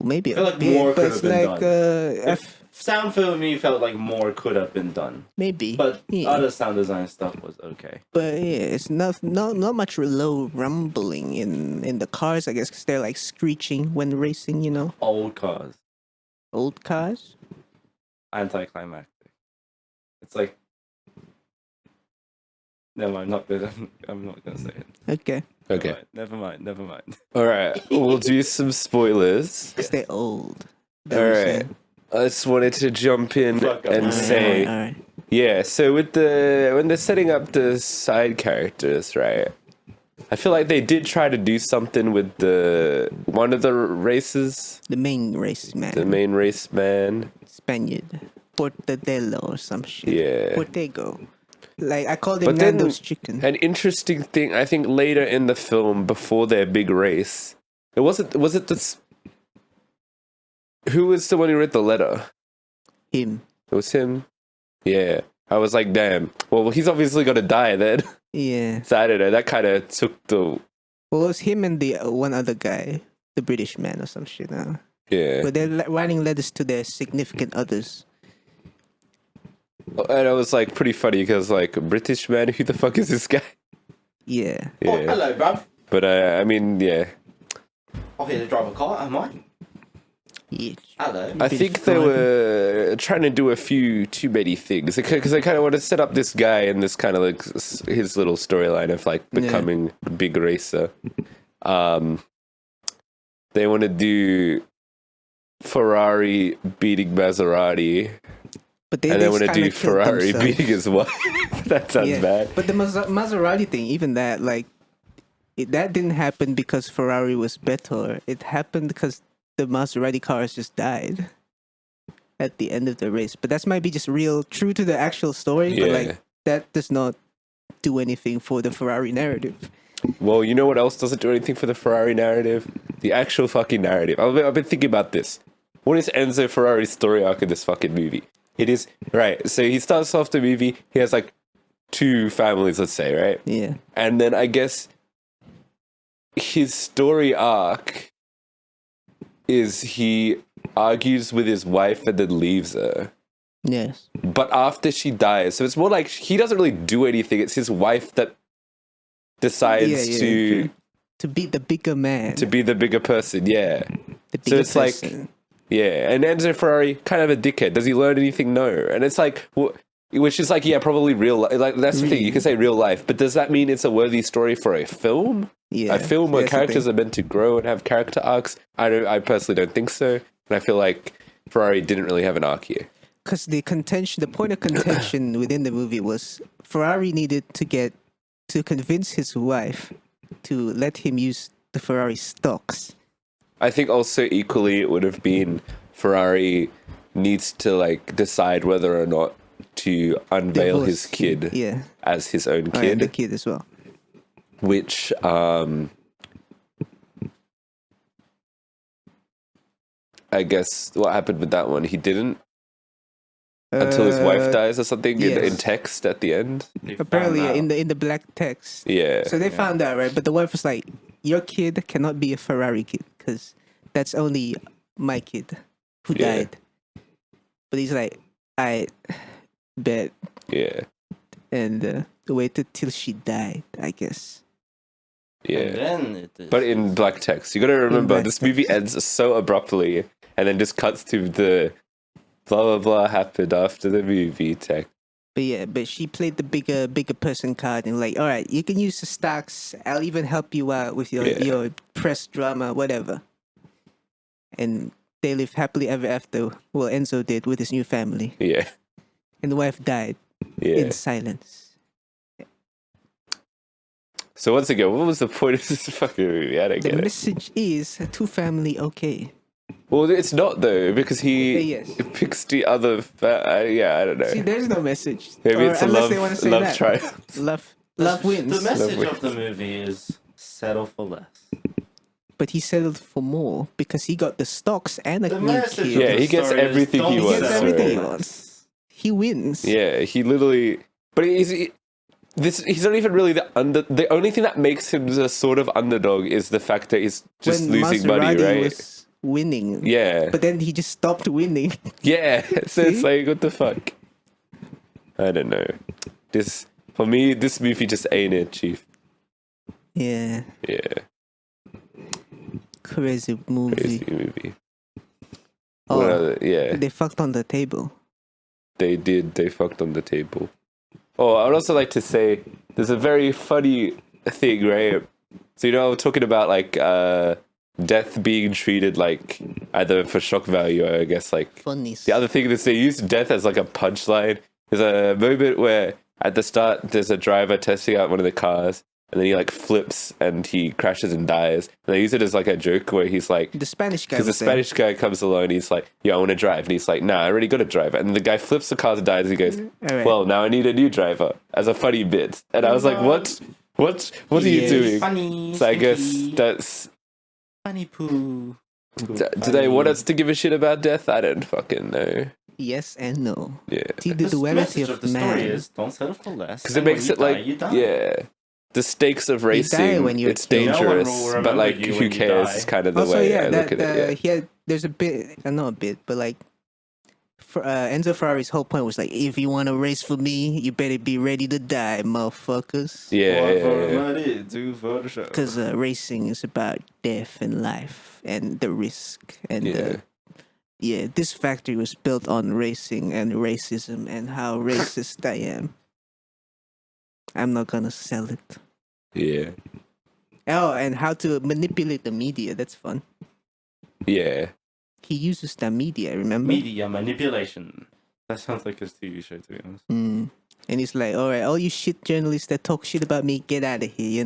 Maybe I feel like more could have been done. Sound for me felt like more could have been done. Maybe. But other sound design stuff was okay. But it's not much low rumbling in the cars, I guess, because they're like screeching when racing, you know? Old cars. Old cars? Anticlimactic. It's like... No, I'm not going to say it. Okay. Never mind. All right. We'll do some spoilers. Because they're old. All right. I just wanted to jump in and say... All right. Yeah, so when they're setting up the side characters, right? I feel like they did try to do something with one of the races. The main race man. Spaniard. Portadelo or some shit. Yeah. Portego. Like, I called him Nando's chicken. An interesting thing, I think later in the film, before their big race, was it this... Who was the one who read the letter? Him. It was him? Yeah. I was like, damn. Well, he's obviously going to die then. Yeah. So I don't know, that kind of took the... Well, it was him and the one other guy, the British man or some shit. Yeah. But they're writing letters to their significant others. And I was like, pretty funny because, like, British man, who the fuck is this guy? Yeah. Oh, hello, bruv. But, I mean, yeah. I'm here to drive a car, am I? Yeah. Hello. I think they were trying to do a few too many things because they kind of want to set up this guy and this kind of like his little storyline of like becoming a big racer. They want to do Ferrari beating Maserati. But they want to do Ferrari beating his wife. That sounds bad. But the Maserati thing, even that, like, that didn't happen because Ferrari was better. It happened because the Maserati cars just died at the end of the race. But that might be just real true to the actual story. But like, that does not do anything for the Ferrari narrative. Well, you know what else doesn't do anything for the Ferrari narrative? The actual fucking narrative. I've been thinking about this. What is Enzo Ferrari's story arc in this fucking movie? It is, right, so he starts off the movie, he has like 2 families, let's say, right? Yeah. And then I guess his story arc is he argues with his wife and then leaves her. Yes. But after she dies, so it's more like he doesn't really do anything, it's his wife that decides to be the bigger man. To be the bigger person, yeah. The bigger so it's person. Like... Yeah, and Enzo Ferrari, kind of a dickhead. Does he learn anything? No. And it's like, which is like, yeah, probably real life. Like, that's the thing, you can say real life, but does that mean it's a worthy story for a film? Yeah. A film where characters are meant to grow and have character arcs? I personally don't think so. And I feel like Ferrari didn't really have an arc here. because the point of contention within the movie was Ferrari needed to convince his wife to let him use the Ferrari stocks. I think also equally it would have been Ferrari needs to like decide whether or not to unveil Divorce, his kid yeah, as his own oh, kid, and the kid as well. which I guess what happened with that one, he didn't until his wife dies or something in yes. text at the end. Apparently, in the black text. Yeah. So they found out, right? But the wife was like, "Your kid cannot be a Ferrari kid because that's only my kid who Yeah. died." But he's like, "I bet," Yeah. and waited till she died, I guess. Yeah. And then it is. But in black text, you got to remember black this movie ends so abruptly, and then just cuts to the blah blah blah happened after the movie text. But she played the bigger person card and like, all right, you can use the stocks. I'll even help you out with your press drama, whatever. And they live happily ever after. Well, Enzo did with his new family, Yeah. and the wife died Yeah. in silence. So once again, what was the point of this fucking movie? I don't The get it. message is two family okay. Well, it's not though because he Yes. picks the other. I don't know. See, there's no message. Maybe Or it's a unless they want to say love that. triumph. Love wins. The message Lovely. of the movie is settle for less. But he settled for more because he got the stocks and a The new message kid. of Yeah, the he gets story is everything he don't wants, He gets settle everything for he less. wants. He wins. Yeah, he literally. But he's not even really the only thing that makes him the sort of underdog is the fact that he's just When losing money, Maserati right? was winning. Yeah. But then he just stopped winning. Yeah. So it's See? like, what the fuck? I don't know. For me, this movie just ain't it, Chief. Yeah. Yeah. Crazy movie. Crazy movie. Oh, What other- yeah. they fucked on the table. They did. They fucked on the table. Oh, I would also like to say there's a very funny thing, right? So, I was talking about like death being treated like either for shock value or I guess like Funny. the other thing is they use death as like a punchline. There's a moment where at the start there's a driver testing out one of the cars and then he like flips and he crashes and dies. And they use it as like a joke where he's like, The Spanish guy. because the was there. Spanish guy comes along and he's like, "Yeah, I want to drive," and he's like, "Nah, I already got to drive." And the guy flips the car and dies. And he goes, All right. "Well, now I need a new driver," as a funny bit. And I was like, "What? What are you Yeah. doing?" Funny. So I guess stinky, that's. funny poo. Do they want us to give a shit about death? I don't fucking know. Yes and no. Yeah, See the The duality message of of the story man. is don't settle for less. because it and when makes you it like die, you die. yeah. The stakes of racing, when you're it's killed. No one will dangerous, remember but like, you who when you cares? die. Is kind of the Also, way yeah, I that look at it. he had. There's a bit, not a bit, but like, Enzo Ferrari's whole point was like, if you want to race for me, you better be ready to die, motherfuckers. Yeah, One yeah, for yeah, the yeah. money, two for the show. Because racing is about death and life and the risk and Yeah. this factory was built on racing and racism and how racist I am. I'm not gonna sell it. Yeah, Oh, and how to manipulate the media. That's fun. yeah. He uses the media, remember? Media manipulation. That sounds like a TV show, to be honest. Mm. And he's like, all right, all you shit journalists that talk shit about me, get out of here. You're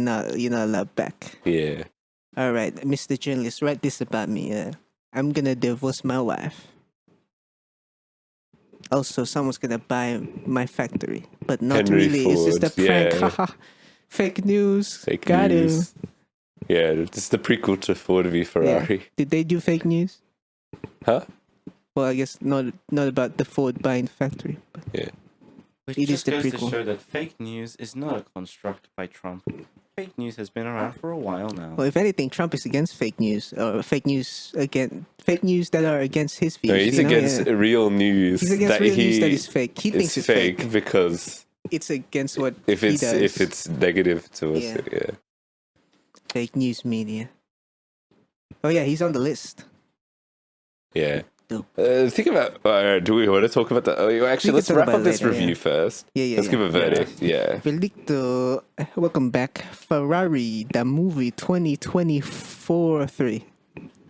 not allowed back. Yeah. All right, Mr. Journalist, write this about me. I'm gonna divorce my wife. Also, someone's gonna buy my factory, but not Henry really. It's just a Ford, prank. yeah. Haha. Fake news. Fake Got news. Yeah, it's the prequel to Ford v Ferrari. Did they do fake news? Huh? Well, I guess not about the Ford buying the factory. But Which It is just the goes to prequel. show that fake news is not a construct by Trump. Fake news has been around for a while now. well, if anything, Trump is against fake news or fake news that are against his views. No, he's you know? against Yeah. real news. He's against that real he news that is fake. He thinks it's it's fake. fake because It's against what if he it's does. if it's negative to us, Yeah. yeah. Fake news media. Oh yeah, he's on the list. Yeah. Dope. Think about. Do we want to talk about that? Actually, can let's talk wrap about up this it later, review yeah. first. Yeah. Let's give a verdict. Yeah. Veredicto. Welcome back, Ferrari, the movie 2024-3.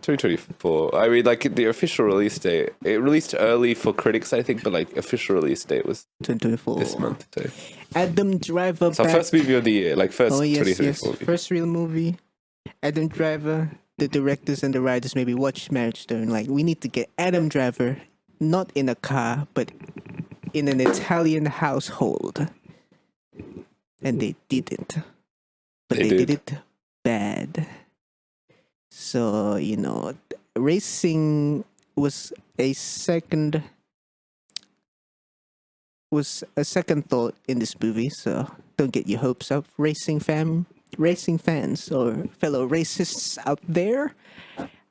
2024. I mean, like the official release date. It released early for critics, I think, but like official release date was 2024. this month. So. Adam Driver It's our back. first movie of the year, like first Oh yes, 2024 movie. first real movie. Adam Driver, the directors and the writers maybe watch Marriage Story. Like, we need to get Adam Driver not in a car, but in an Italian household. And they didn't. But they did it bad. So, you know, racing was a second thought in this movie, so don't get your hopes up, racing fans or fellow racists out there.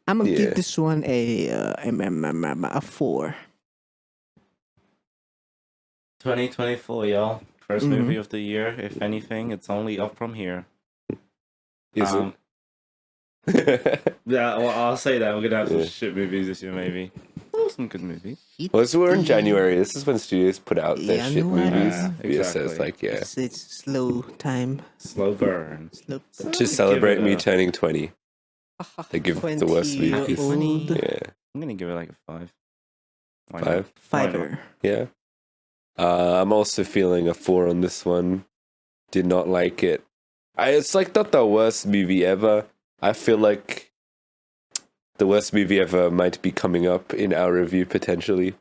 I'm gonna give this one a 4. 2024, y'all. First movie of the year. If anything, it's only up from here. Is it? Yeah, well, I'll say that. We're gonna have some shit movies this year, maybe. Oh, some good movies. Well, so we're in January. This is when studios put out their shit movies. Yeah, So it's like, It's slow time. Slow burn. to celebrate me turning 20. They give the worst 20 movies. old. Yeah. I'm gonna give it like a 5. Why 5. not? Fiver. Yeah. I'm also feeling a 4 on this one. Did not like it. It's like not the worst movie ever. I feel like the worst movie ever might be coming up in our review potentially.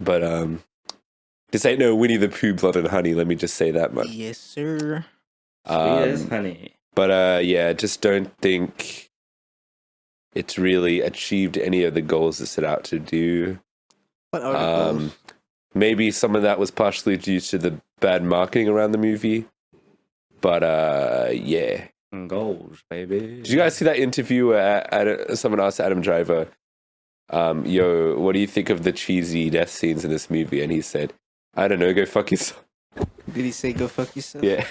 But this ain't no Winnie the Pooh, Blood and Honey. Let me just say that much. Yes, sir. Sweet as honey. But yeah, just don't think it's really achieved any of the goals it set out to do. What are the goals? Maybe some of that was partially due to the bad marketing around the movie. But yeah. Goals, baby. Did you guys see that interview where someone asked Adam Driver, yo, what do you think of the cheesy death scenes in this movie? And he said, I don't know, go fuck yourself. Did he say go fuck yourself? Yeah.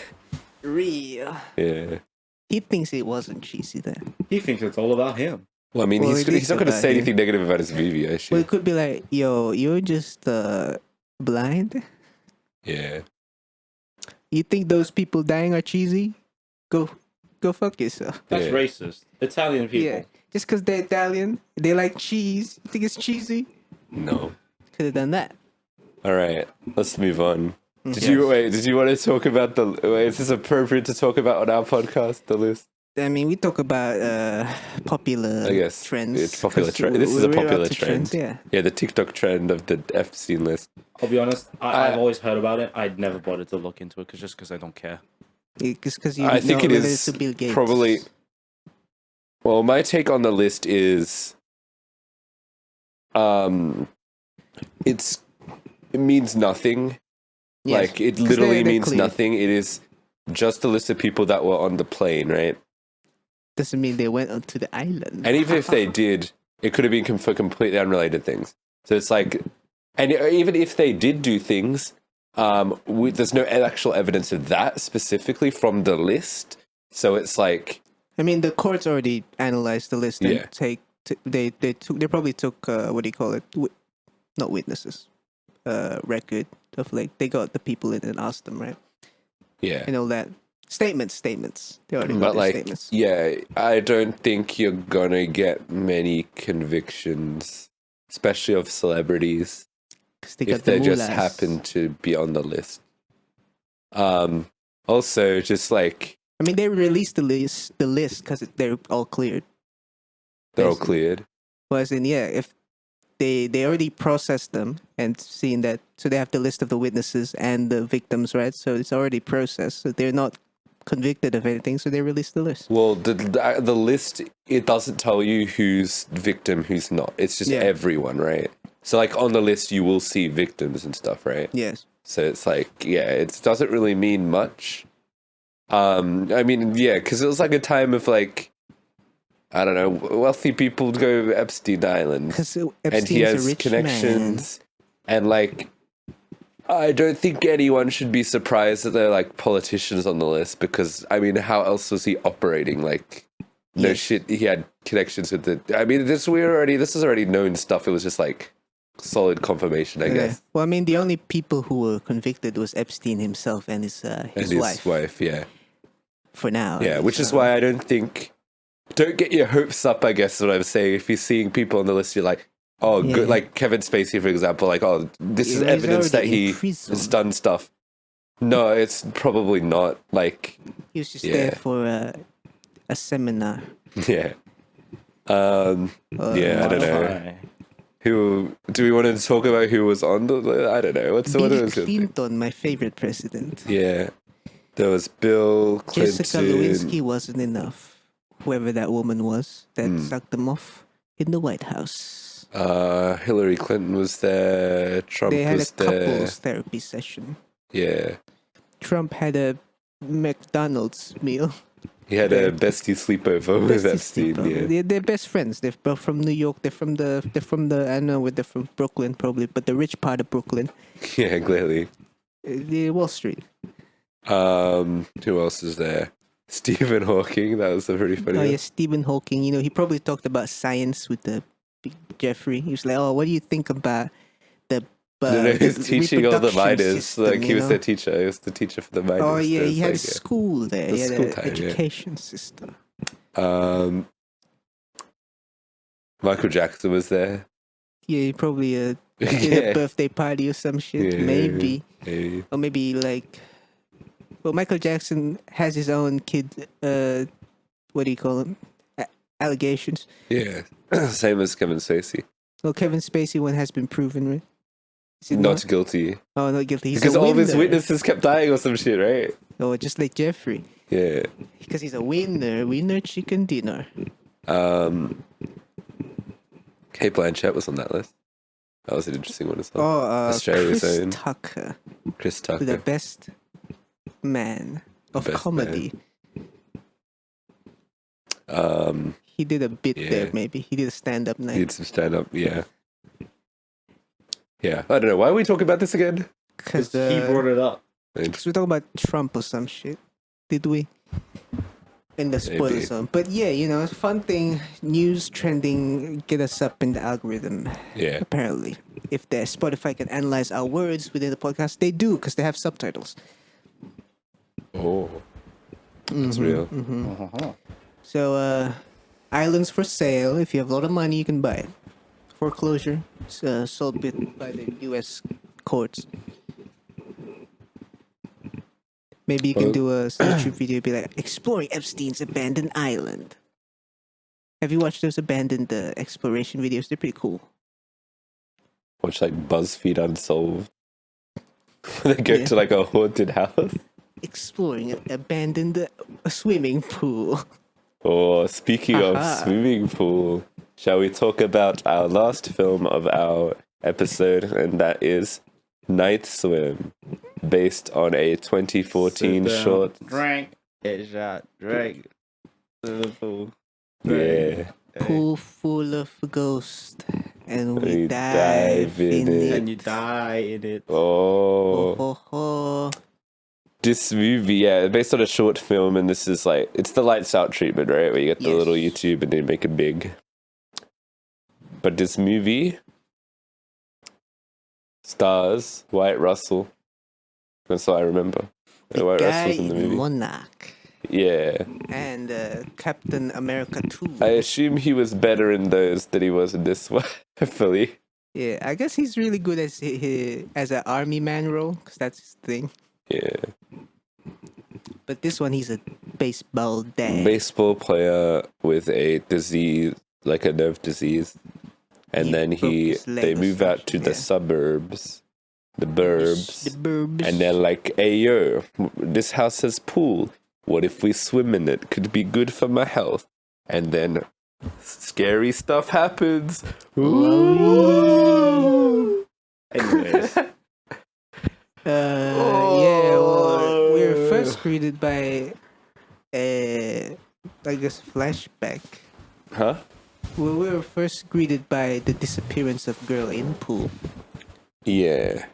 Real. Yeah. He thinks it wasn't cheesy then. He thinks it's all about him. Well, I mean, Well, he's not going to say him. anything negative about his movie, I Well, it could be like, yo, you're just blind? Yeah. You think those people dying are cheesy? Go fuck yourself. That's Yeah. racist. Italian people. Yeah. Just because they're Italian, they like cheese. You think it's cheesy? No. Could have done that. All right, let's move on. Did Yes. you want to talk about is this appropriate to talk about on our podcast, the list? I mean, we talk about popular I guess trends. it's popular 'cause trend. This is a we're popular up to trend. trends, yeah. Yeah, the TikTok trend of the Epstein list. I'll be honest, I've always heard about it. I'd never bothered to look into it because I don't care. It's because you I think know it related is to Bill Gates. probably. Well, my take on the list is, it means nothing. Yes. Like it 'Cause literally they're means clear. nothing. It is just a list of people that were on the plane, right? Doesn't mean they went onto the island. And even if they did, it could have been for completely unrelated things. So it's like, and even if they did do things, there's no actual evidence of that specifically from the list. So it's like, I mean, the courts already analyzed the list and Yeah. they probably took what do you call it? Not witnesses, record of like they got the people in and asked them, right? yeah. And all that statements. They already got But their like, statements. yeah, I don't think you're gonna get many convictions, especially of celebrities, 'Cause they got if they the just mullahs. happen to be on the list. Also, just like I mean, they released the list because they're all cleared. they're all Basically. cleared. Well, as in, yeah, if they already processed them and seen that, so they have the list of the witnesses and the victims, right? So it's already processed. So they're not convicted of anything, so they released the list. Well, the list, it doesn't tell you who's victim, who's not. It's just Yeah. everyone, right? So like on the list, you will see victims and stuff, right? Yes. So it's like, yeah, it doesn't really mean much. I mean, yeah, because it was like a time of like, I don't know, wealthy people go to Epstein Island. Because And he has connections. And like, I don't think anyone should be surprised that there are like politicians on the list because, I mean, how else was he operating? Like, no Yes. shit, he had connections with the. I mean, this is already known stuff. It was just like solid confirmation, I guess. Well, I mean, the only people who were convicted was Epstein himself and his And his wife, yeah. for now. Yeah, at which least. is why I don't think don't get your hopes up, I guess is what I'm saying. If you're seeing people on the list, you're like, oh, good, Yeah. like Kevin Spacey, for example, like, oh, this is He's evidence that already in he prison. has done stuff. No, it's probably not. Like, He was just Yeah. there for a seminar. yeah. Yeah, I don't know. Why? Who do we want to talk about? Who was on the? I don't know. What's the one? Bill Clinton, my favorite president. Yeah, there was Bill Clinton. Jessica Lewinsky wasn't enough. Whoever that woman was that sucked them off in the White House. Hillary Clinton was there. Trump They had was a there. couples therapy session. Yeah, Trump had a McDonald's meal. he had a bestie sleepover with Epstein. Yeah, They're best friends. They're both from New York. They're from the I don't know where they're from, Brooklyn probably, but the rich part of Brooklyn. yeah, clearly. The Wall Street. Who else is there? Stephen Hawking. That was a pretty funny. Oh one. yeah, Stephen Hawking. You know, he probably talked about science with the big Jeffrey. He was like, "Oh, what do you think about the?" No, he was the teaching all the reproduction minors. system, Like he you was know? the teacher. He was the teacher for the minors. Oh yeah, There's he had a like school there. the He had school an time, yeah. education system. Michael Jackson was there. Yeah, he probably did Yeah. a birthday party or some shit. Yeah. Maybe. Hey. Or maybe like, well, Michael Jackson has his own kid. What do you call them? Allegations. Yeah, same as Kevin Spacey. Well, Kevin Spacey one has been proven, right? Is it Not guilty Oh, not guilty. He's because a all of his winner. witnesses kept dying or some shit, right? Oh, just like Jeffrey, Yeah. because he's a winner. Winner chicken dinner. Kate Blanchett was on that list. That was an interesting one as well. Oh, Australia's Chris own. Tucker, Chris the Tucker. best man of Best comedy. He did a bit Yeah. there, maybe. He did a stand-up He night. did some stand up. Yeah. Yeah. I don't know. Why are we talking about this again? Because He brought it up. we're talking about Trump or some shit. Did we? In the spoiler Maybe. zone. But yeah, you know, it's a fun thing. News trending get us up in the algorithm. Yeah. Apparently, if the Spotify can analyze our words within the podcast, they do because they have subtitles. Oh. That's real. Uh-huh. So, islands for sale. If you have a lot of money, you can buy it. Foreclosure, sold bit by the U.S. courts. Maybe you can do a YouTube video, be like exploring Epstein's abandoned island. Have you watched those abandoned exploration videos? They're pretty cool. Watch like BuzzFeed Unsolved. They go Yeah. to like a haunted house. Exploring an abandoned swimming pool. Oh, speaking of Haha. swimming pool, shall we talk about our last film of our episode, and that is Night Swim, based on a 2014 short. Drink. Headshot. Drink. Liverpool. Yeah, Pool full of ghosts, and we We dive in it. And you die in it. oh. Oh, oh. This movie, yeah, based on a short film, and this is like, it's the lights out treatment, right? Where you get the Yes. little YouTube and then make it big. But this movie stars Wyatt Russell. That's what I remember. The Wyatt guy Russell's in the in movie. Monarch Yeah. and Captain America 2. I assume he was better in those than he was in this one, hopefully. Yeah, I guess he's really good as an army man role because that's his thing. Yeah. But this one, he's a baseball dad. Baseball player with a disease, like a nerve disease. And He then broke his leg they or move out to something, the yeah. suburbs, the burbs. The burbs. And they're like, hey, yo, this house has pool. What if we swim in it? Could be good for my health. And then scary stuff happens. Ooh. Anyways. Yeah, well, we were first greeted by I guess flashback. Huh? Well, we were first greeted by the disappearance of girl in pool. Yeah.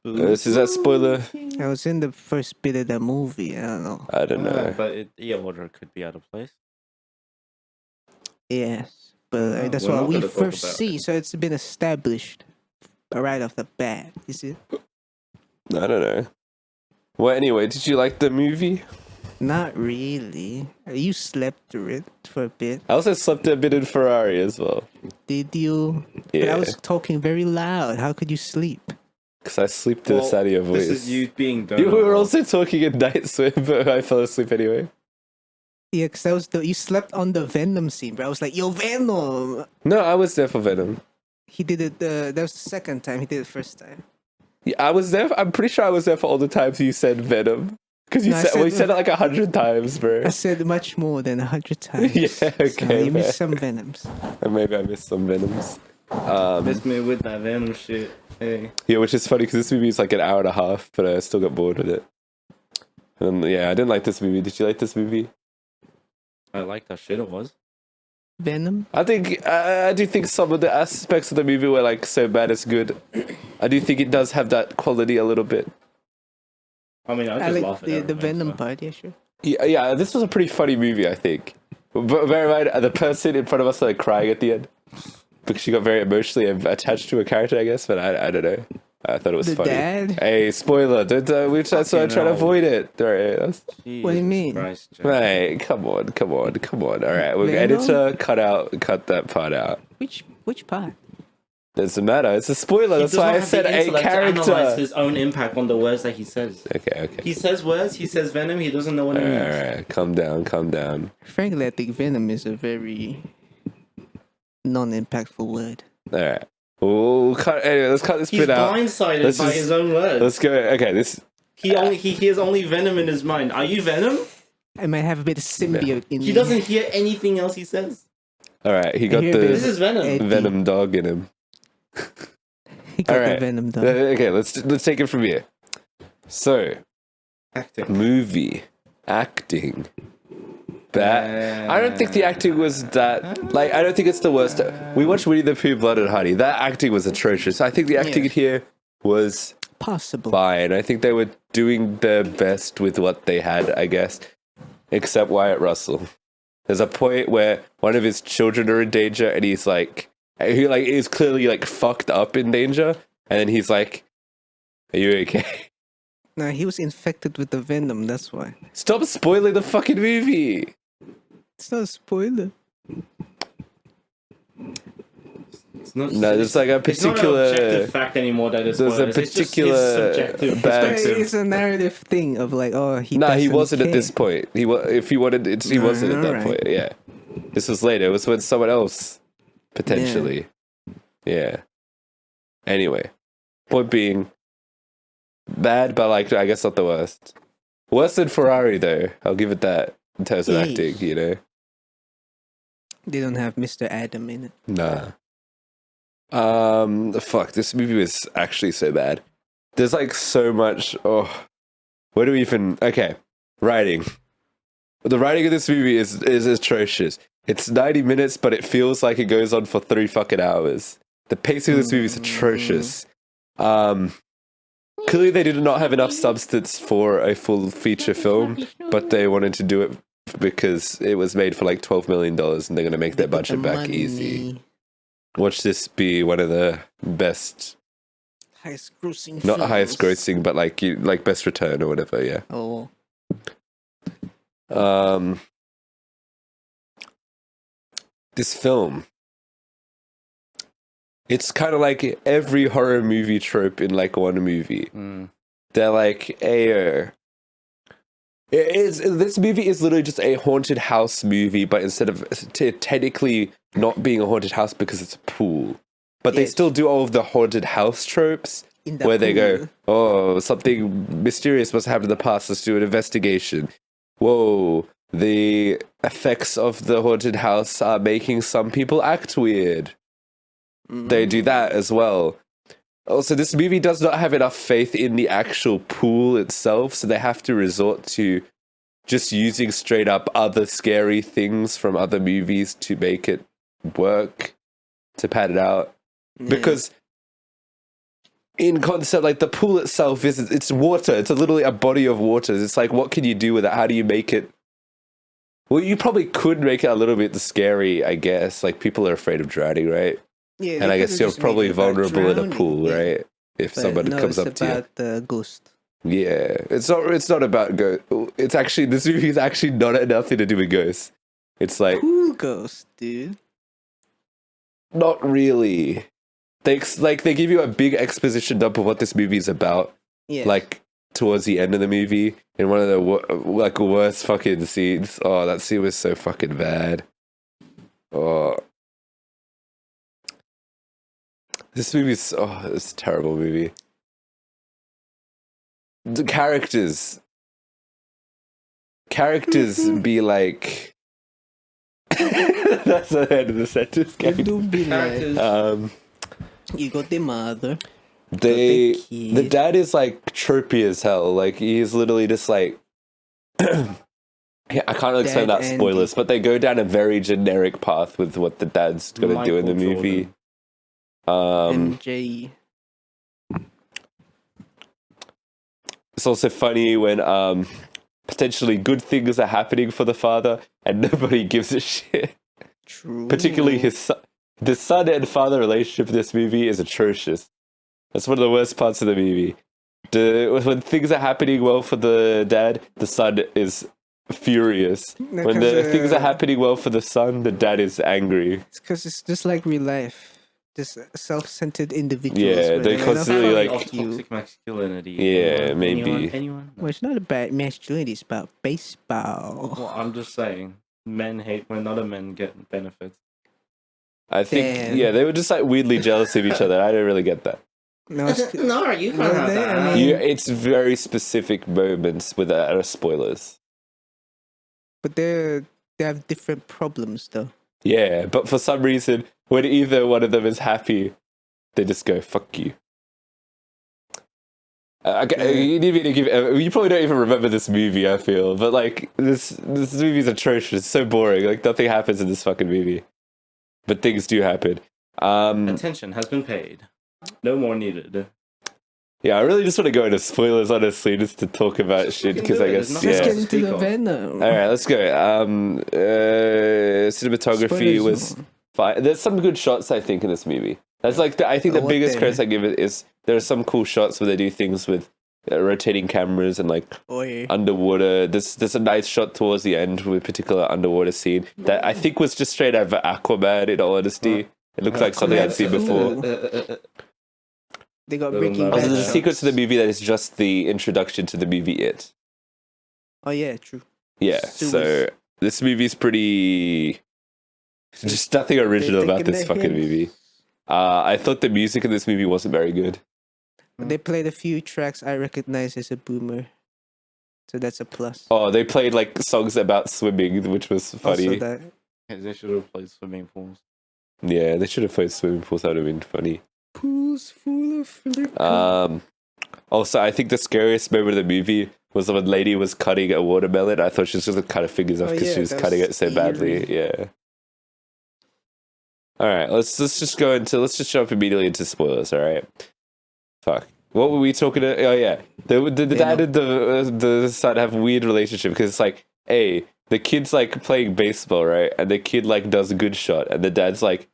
Is that spoiler? I was in the first bit of the movie. I don't know. I don't know. But the order could be out of place. Yes, but that's we're what not we gonna talk first about see. it. So it's been established right off the bat. Is it? I don't know. Well, anyway, did you like the movie? Not really. You slept through it for a bit. I also slept a bit in Ferrari as well. Did you? But Yeah. I was talking very loud. How could you sleep? Because I sleep to the sound of your voice. This is you being We were also talking in Night Swim, but I fell asleep anyway. Yeah, because that was you slept on the Venom scene, bro. I was like, yo, Venom! No, I was there for Venom. He did it, that was the second time. He did it first time. Yeah, I was there. I'm pretty sure I was there for all the times you said Venom. Because you No, I said, well, you said- said it like 100 times, bro. I said much more than 100 times. Yeah, So okay, you missed fair. some Venoms. And maybe I missed some Venoms. Missed me with that Venom shit. Hey. Yeah, which is funny because this movie is like an hour and a half, but I still got bored with it. And yeah, I didn't like this movie. Did you like this movie? I like that shit it was. Venom? I think I do think some of the aspects of the movie were like so bad it's good. I do think it does have that quality a little bit. I mean, I I just like laugh at the everything, Venom so. part, yeah, sure. Yeah, this was a pretty funny movie, I think. But bear in mind, the person in front of us started crying at the end because she got very emotionally attached to a character, I guess. But I don't know. I thought it was The funny. dad? Hey, spoiler! Don't, that's why I try to hell. avoid it. All right, What do you Jesus mean? Christ, Jack. right. Come on. All right, we're Venom? editor. Cut that part out. Which part? Doesn't matter. It's a spoiler. He That's doesn't why I have said the a intellect to analyze character. his own impact on the words that he says. Okay. He says words, he says Venom, he doesn't know what it All means. right, calm down. Frankly, I think Venom is a very non-impactful word. All right. We'll cut. Anyway, let's cut this He's bit out. blindsided Let's by just- his own words. Let's go. Okay, this. He hears only Venom in his mind. Are you Venom? I might have a bit of symbiote in He me. doesn't hear anything else he says. All right, he got hear a bit This the is Venom. Eddie. Venom dog in him. He got All the right. Venom dog. Okay, let's take it from here. So, Acting. movie acting. That I don't think the acting was that. Like, I don't think it's the worst. We watched Winnie the Pooh, Blood and Honey. That acting was atrocious. I think the acting Yeah. here was Possible. fine. I think they were doing their best with what they had, I guess. Except Wyatt Russell. There's a point where one of his children are in danger, and he's like, he like is clearly like fucked up in danger, and then he's like, "Are you okay?" No, he was infected with the Venom, that's why. Stop spoiling the fucking movie. It's not a spoiler. It's not, No, there's like a it's not an particular. objective fact anymore that is There's a spoilers. It's just particular his subjective bad- perspective. It's a narrative thing of like, oh, he Nah, he doesn't wasn't at care. this point. If he wanted, he wasn't at that Alright. point. Yeah, this was later. It was when someone else potentially. Yeah. Anyway, point being, bad, but like I guess not the worst. Worse than Ferrari though. I'll give it that in terms of Yay. acting. You know. They don't have Mr. Adam in it. Nah. Fuck. This movie was actually so bad. There's like so much. Oh, where do we even? Okay, writing. The writing of this movie is atrocious. It's 90 minutes, but it feels like it goes on for 3 fucking hours. The pacing of this movie is atrocious. Clearly, they did not have enough substance for a full feature film, but they wanted to do it because it was made for like $12 million, and they're going to make their They got budget the back easy. money. Watch this be one of the best, Highest grossing not films. highest grossing, but like best return or whatever. Yeah. Oh. This film, it's kind of like every horror movie trope in like one movie. They're like, ayo. This movie is literally just a haunted house movie, but instead of technically not being a haunted house because it's a pool, but they Yes. still do all of the haunted house tropes In the where they go, pool. oh, something mysterious must have happened in the past. Let's do an investigation. Whoa, the effects of the haunted house are making some people act weird. They do that as well. Also, this movie does not have enough faith in the actual pool itself, so they have to resort to just using straight up other scary things from other movies to make it work, to pad it out. Yeah. Because in concept, like the pool itself it's water. It's literally a body of water. It's like, what can you do with it? How do you make it? Well, you probably could make it a little bit scary, I guess. Like people are afraid of drowning, right? Yeah, And I they guess could've you're just made probably it about vulnerable in a drowning, pool, yeah. right? If But somebody no, comes it's up to you. about the ghost. Yeah, it's not about ghosts. It's actually, this movie is actually not nothing to do with ghosts. It's like Cool ghost, dude. not really. They give you a big exposition dump of what this movie is about. Yeah. Like towards the end of the movie, in one of the worst fucking scenes. Oh, that scene was so fucking bad. Oh, this movie's it's a terrible movie. The characters be like. That's the end of the sentence. Don't be like. Characters. You got the mother. The dad is like tropey as hell. Like he's literally just like yeah, I can't explain Dad that spoilers, Andy. but they go down a very generic path with what the dad's gonna do in the Michael movie. MJ. It's also funny when potentially good things are happening for the father and nobody gives a shit. True. Particularly his son. The son and father relationship in this movie is atrocious. That's one of the worst parts of the movie. When things are happening well for the dad, the son is furious. No, When 'cause, things are happening well for the son, the dad is angry. It's because it's just like real life. Just self-centered individuals. Yeah, where they they're constantly, not like- about of you. toxic masculinity. Yeah, maybe. Anyone? Well, it's not about masculinity. It's about baseball. Well, I'm just saying, men hate when other men get benefits. I think, Damn. yeah, they were just like weirdly jealous of each other. I don't really get that. No, it's, No, you can't Well, have they- that. I mean- It's very specific moments without spoilers. but they have different problems though. Yeah, but for some reason, when either one of them is happy, they just go, fuck you. You need me to give. You probably don't even remember this movie. I feel, but like this movie's atrocious. It's so boring. Like nothing happens in this fucking movie, but things do happen. Attention has been paid. No more needed. Yeah, I really just want to go into spoilers, honestly, just to talk about shit because I guess There's Let's Yeah. get yeah. into the Speak of. venom. All right, let's go. Cinematography Spoilers was zone. fine. There's some good shots, I think, in this movie. That's like I think the What biggest the- credit I give it is there are some cool shots where they do things with rotating cameras and like Or underwater. There's a nice shot towards the end with a particular underwater scene that I think was just straight out of Aquaman. In all honesty, it looks like something I'd seen before. they got Little Breaking Mermaid. Also, Bad. there's a shots. sequence to the movie that is just the introduction to the movie. It. Oh yeah, true. Yeah. So So was- this movie's pretty. Just nothing original They're about taking this their fucking hits. movie. I thought the music in this movie wasn't very good. But they played a few tracks I recognize as a boomer, so that's a plus. Oh, they played like songs about swimming, which was funny. Also that. They should have played swimming pools. Yeah, they should have played swimming pools. That would have been funny. Pools full of liquor. Also, I think the scariest moment of the movie was when lady was cutting a watermelon. I thought she was going to cut her fingers off Oh, because yeah, she was that cutting was it so badly. eerie. Yeah. All right, let's just jump immediately into spoilers. All right. Fuck. What were we talking about? Oh yeah, the dad and the son have a weird relationship because it's like, hey, the kid's like playing baseball, right? And the kid like does a good shot, and the dad's like,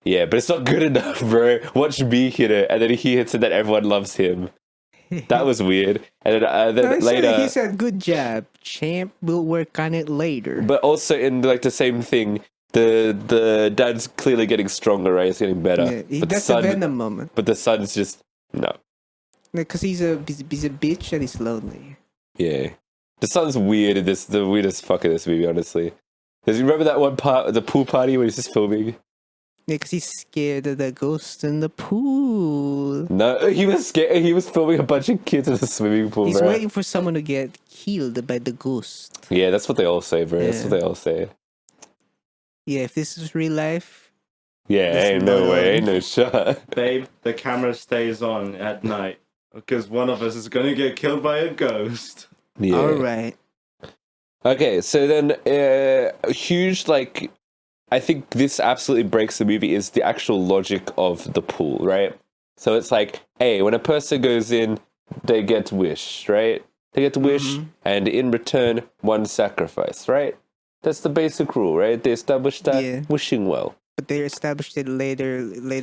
yeah, but it's not good enough, bro. Watch me hit it, and then he hits it, and then everyone loves him. That was weird. And then, No, later, he said, "Good job, champ. We'll work on it later." but also in like the same thing, the dad's clearly getting stronger, right? He's getting better. yeah, but that's a Venom moment. But the son's just no. Because he's a bitch and he's lonely. Yeah. The son's weird in this, the weirdest fuck in this movie, honestly. Does you remember that one part, the pool party where he's just filming? Yeah, because he's scared of the ghost in the pool. No, he was scared. He was filming a bunch of kids in the swimming pool, He's bro. waiting for someone to get killed by the ghost. Yeah, that's what they all say, bro. That's Yeah. what they all say. Yeah, if this is real life, Yeah, This ain't no mother- way, ain't no shot. Babe, the camera stays on at night because one of us is going to get killed by a ghost. Yeah. all right. Okay, so then a huge, like, I think this absolutely breaks the movie is the actual logic of the pool, right? So it's like, hey, when a person goes in, they get wished, right? They get to wish, Mhm. and in return, one sacrifice, right? That's the basic rule, right? They established that Yeah. wishing well. But they established it later.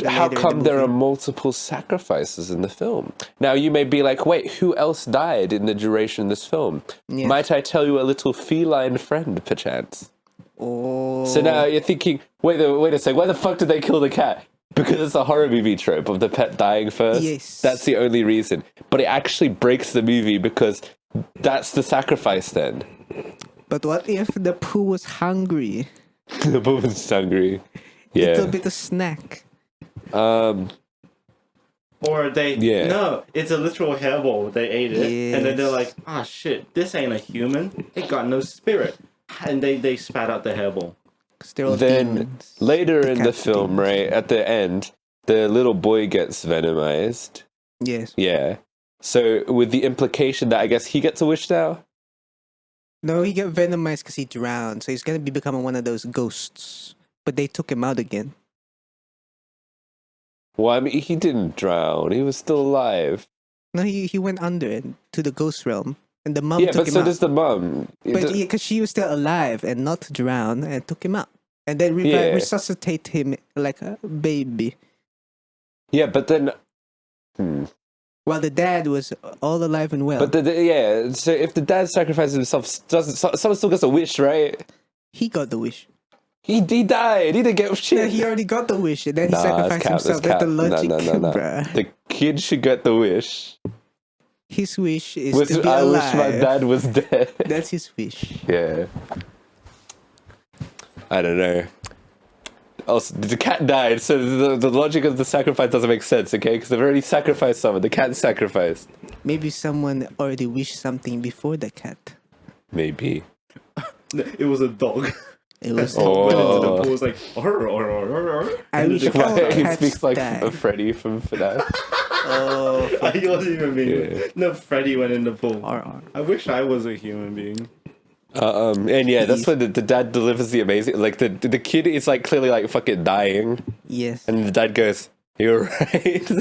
How later in come the there are movie. multiple sacrifices in the film? Now you may be like, wait, who else died in the duration of this film? Yes. Might I tell you a little feline friend, perchance? Oh. So now you're thinking, wait a sec, why the fuck did they kill the cat? Because it's a horror movie trope of the pet dying first. Yes. That's the only reason. But it actually breaks the movie because that's the sacrifice then. But what if the poo was hungry? The woman's hungry. Yeah. Little bit of snack. Or they Yeah. no, it's a literal hairball. They ate it, and then they're Yes. like, "Ah, shit, this ain't a human. It got no spirit," and they spat out the hairball. 'Cause they're all Then demons. later in the cat's film, demons. right, at the end, the little boy gets venomized. Yes. Yeah. So with the implication that I guess he gets a wish now? No, he got venomized because he drowned, so he's gonna be becoming one of those ghosts. But they took him out again. Well, I mean, he didn't drown. He was still alive. No, he went under it to the ghost realm, and the mom Yeah, took but him so out. does the mum. But because she was still alive and not drowned, and took him out, and then Yeah. resuscitate him like a baby, Yeah, but then... while the dad was all alive and well. But yeah, so if the dad sacrifices himself, someone still gets a wish, right? he got the wish. He died. He didn't get shit. Yeah, he already got the wish, and then he Nah, sacrificed that's himself. cap. That's the logic, No. bruh. The kid should get the wish. His wish is Which to be I alive. wish my dad was dead. That's his wish. Yeah. I don't know. Also, the cat died, so the logic of the sacrifice doesn't make sense, okay? Because they've already sacrificed someone. The cat sacrificed. Maybe someone already wished something before the cat. Maybe. It was a dog. It was Oh. Went into the pool. Was like, I wish the all He cats speaks like died. Freddy from FNAF. Oh, I wasn't even being. Yeah. No, Freddy went in the pool. RR. I wish I was a human being. And yeah, that's when the dad delivers the amazing... Like, the kid is, like, clearly, like, fucking dying. Yes, And the dad goes, "You're right."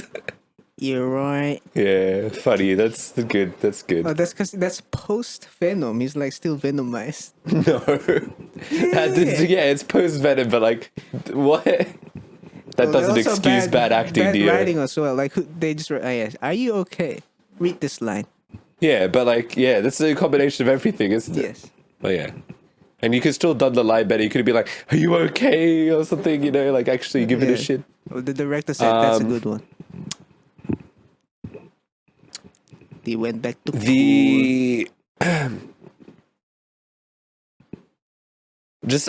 you're right. Yeah, funny. That's good. That's good. Oh, that's because that's post Venom. He's like still venomized. No. It's post Venom, but like, what? That Oh, doesn't also excuse bad acting, bad do you? writing as well. Like they just write, yes. Are you okay? Read this line. Yeah, but like, yeah, that's a combination of everything, isn't it? Yes. Oh yeah. And you could still done the line better. You could have been like, "Are you okay?" or something. You know, like actually give it a Yeah. shit. Oh, the director said that's a good one. They went back to The just,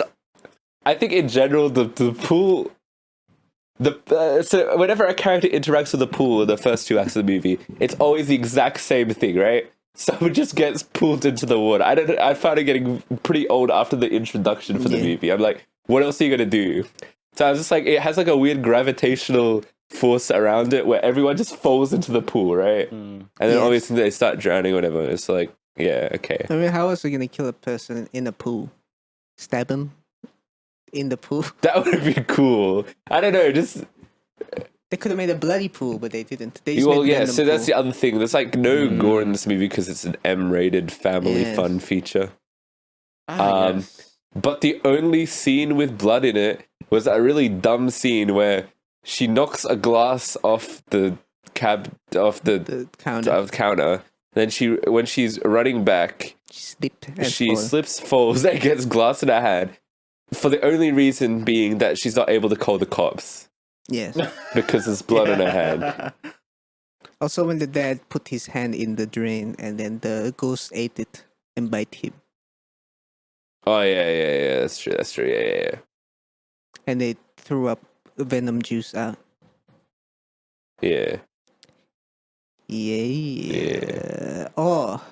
I think in general the pool. So whenever a character interacts with the pool in the first two acts of the movie, it's always the exact same thing, right? Someone just gets pulled into the water. I found it getting pretty old after the introduction for the Yeah. movie. I'm like, what else are you gonna do? So I was just like, it has like a weird gravitational force around it where everyone just falls into the pool, right? And then Yes. obviously they start drowning or whatever. It's like, yeah, okay. I mean, how else are you gonna kill a person in a pool? Stab him in the pool? That would be cool. I don't know, just They could have made a bloody pool, but they didn't. They just well, made yeah. Venom So that's pool. the other thing. There's like no gore in this movie because it's an M-rated family Yes. fun feature. Yes. But the only scene with blood in it was a really dumb scene where she knocks a glass off the the counter. counter. Then when she's running back, She slipped and she fall. slips, falls, and gets glass in her hand. For the only reason being that she's not able to call the cops Yes. because there's blood on her hand. Also, when the dad put his hand in the drain and then the ghost ate it and bite him, Oh yeah. That's true. Yeah. and they threw up venom juice out. Yeah. Yeah. Oh,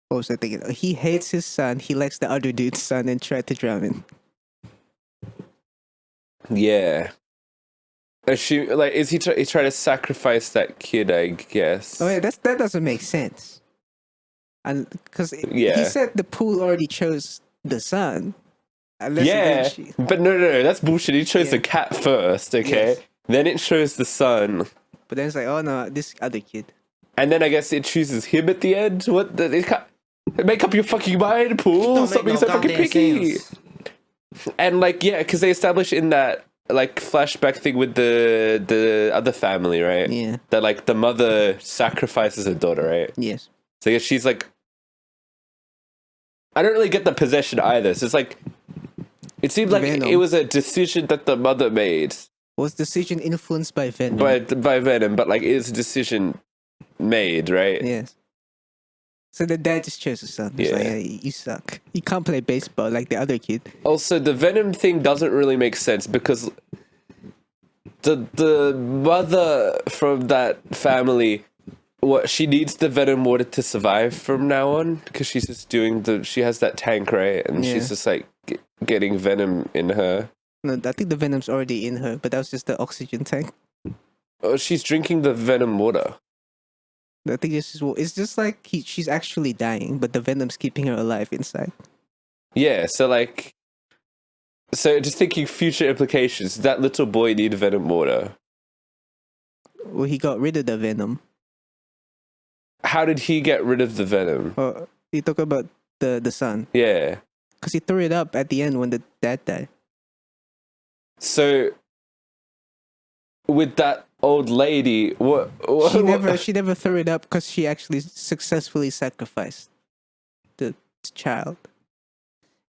what was I thinking? He hates his son. He likes the other dude's son and tried to drown him. Yeah. Is he trying to sacrifice that kid? I guess. Oh, yeah, that doesn't make sense. And because Yeah. he said the pool already chose the son. Unless Yeah, but no, that's bullshit. He chose the Yeah. cat first, okay? Yes. Then it shows the son, But then it's like, oh no, this other kid. and then I guess it chooses him at the end. What? Make up your fucking mind, Pool. Don't Stop make being no so fucking goddamn picky. sense. And like, yeah, because they establish in that like flashback thing with the other family, right? Yeah. That like the mother sacrifices her daughter, right? Yes. So yeah, she's like, I don't really get the possession either. So it's like, it seemed like Venom. it was a decision that the mother made Was decision influenced by Venom? by Venom, but like it's a decision made, right? Yes. So the dad just chose his son. He's Yeah. like, hey, you suck. You can't play baseball like the other kid. Also, the Venom thing doesn't really make sense because the mother from that family, what she needs the Venom water to survive from now on because she's just she has that tank, right? And Yeah. she's just like getting Venom in her. No, I think the Venom's already in her, but that was just the oxygen tank. Oh, she's drinking the Venom water. I think it's just like she's actually dying, but the Venom's keeping her alive inside. Yeah, so just thinking future implications, that little boy need Venom water. Well, he got rid of the Venom. How did he get rid of the Venom? Oh, you talk about the son. Yeah. Because he threw it up at the end when the dad died. So with that old lady, what She never threw it up because she actually successfully sacrificed the child.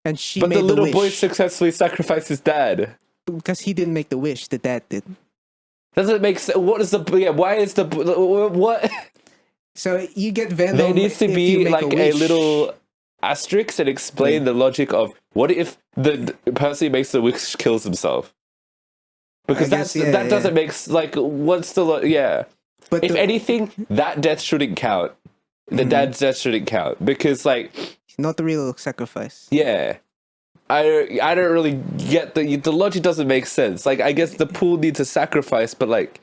And she But made the little wish. boy successfully sacrificed his dad. Because he didn't make the wish, the dad did. Doesn't make sense. What is the? Yeah, why is the what? So you get Venom. There needs to if be you make like a wish. little asterisk and explain the logic of what if the person who makes the wish kills himself? Because I guess, that doesn't make like what's the yeah. But If anything, that death shouldn't count. The dad's death shouldn't count because like not the real sacrifice. yeah. I don't really get the logic doesn't make sense. Like I guess the pool needs a sacrifice, but like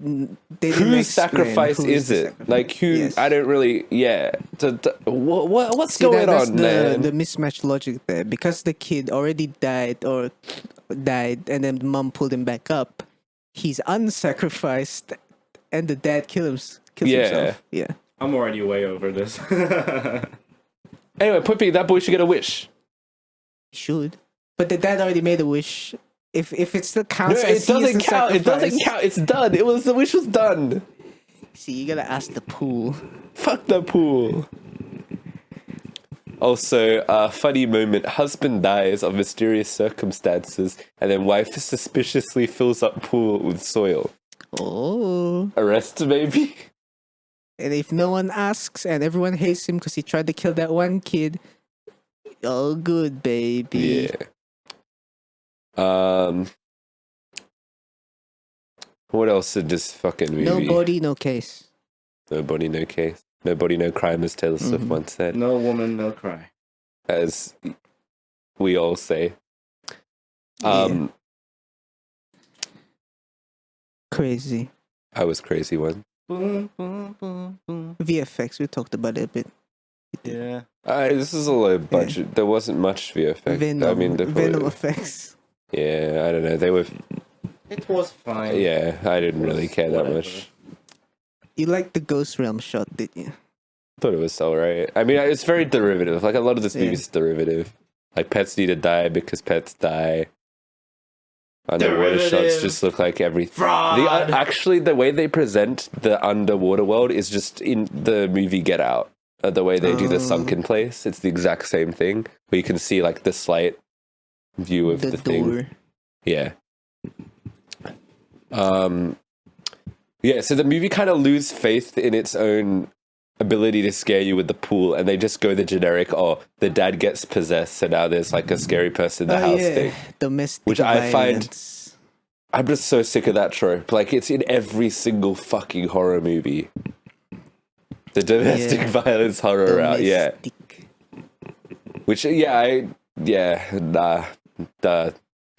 They didn't whose explain sacrifice who is the it? sacrifice. Like who? Yes. I don't really. Yeah. What's See, going that's on, man? the mismatched logic there. Because the kid already died, and then mom pulled him back up. He's unsacrificed, and the dad kills himself. Yeah. I'm already way over this. Anyway, point being, that boy should get a wish. He should. But the dad already made a wish. If it still counts No, as it doesn't the count. It doesn't sacrifice- count. It's done. The wish was done. See, you gotta ask the pool. Fuck the pool. Also, funny moment. Husband dies of mysterious circumstances, and then wife suspiciously fills up pool with soil. Oh. Arrest, maybe? And if no one asks and everyone hates him because he tried to kill that one kid, oh, good, baby. Yeah. What else did this fucking movie? No body, no case. Nobody, no case. Nobody, no crime, as Taylor Swift once said. No woman, no cry. As we all say. Crazy. I was crazy one. Boom, boom, boom, boom. VFX, we talked about it a bit. Yeah. This is a low budget. There wasn't much VFX. Venom, I mean, Venom effects. yeah, I don't know. They were. It was fine. Yeah, I didn't really care that Whatever. much. You liked the Ghost Realm shot, didn't you? Thought it was alright. I mean, it's very derivative. Like a lot of this movie is derivative. Like pets need to die because pets die. Underwater shots Derivative. just look like everything. Fraud. Actually, the way they present the underwater world is just in the movie Get Out. The way they do the sunken place, it's the exact same thing. Where you can see like the slight view of the thing. door. Yeah. Yeah, so the movie kind of lose faith in its own ability to scare you with the pool, and they just go the generic, the dad gets possessed, so now there's like a scary person in the house thing. Domestic Which I find- violence. I'm just so sick of that trope. Like, it's in every single fucking horror movie. The domestic violence horror route, yeah. Domestic. Which,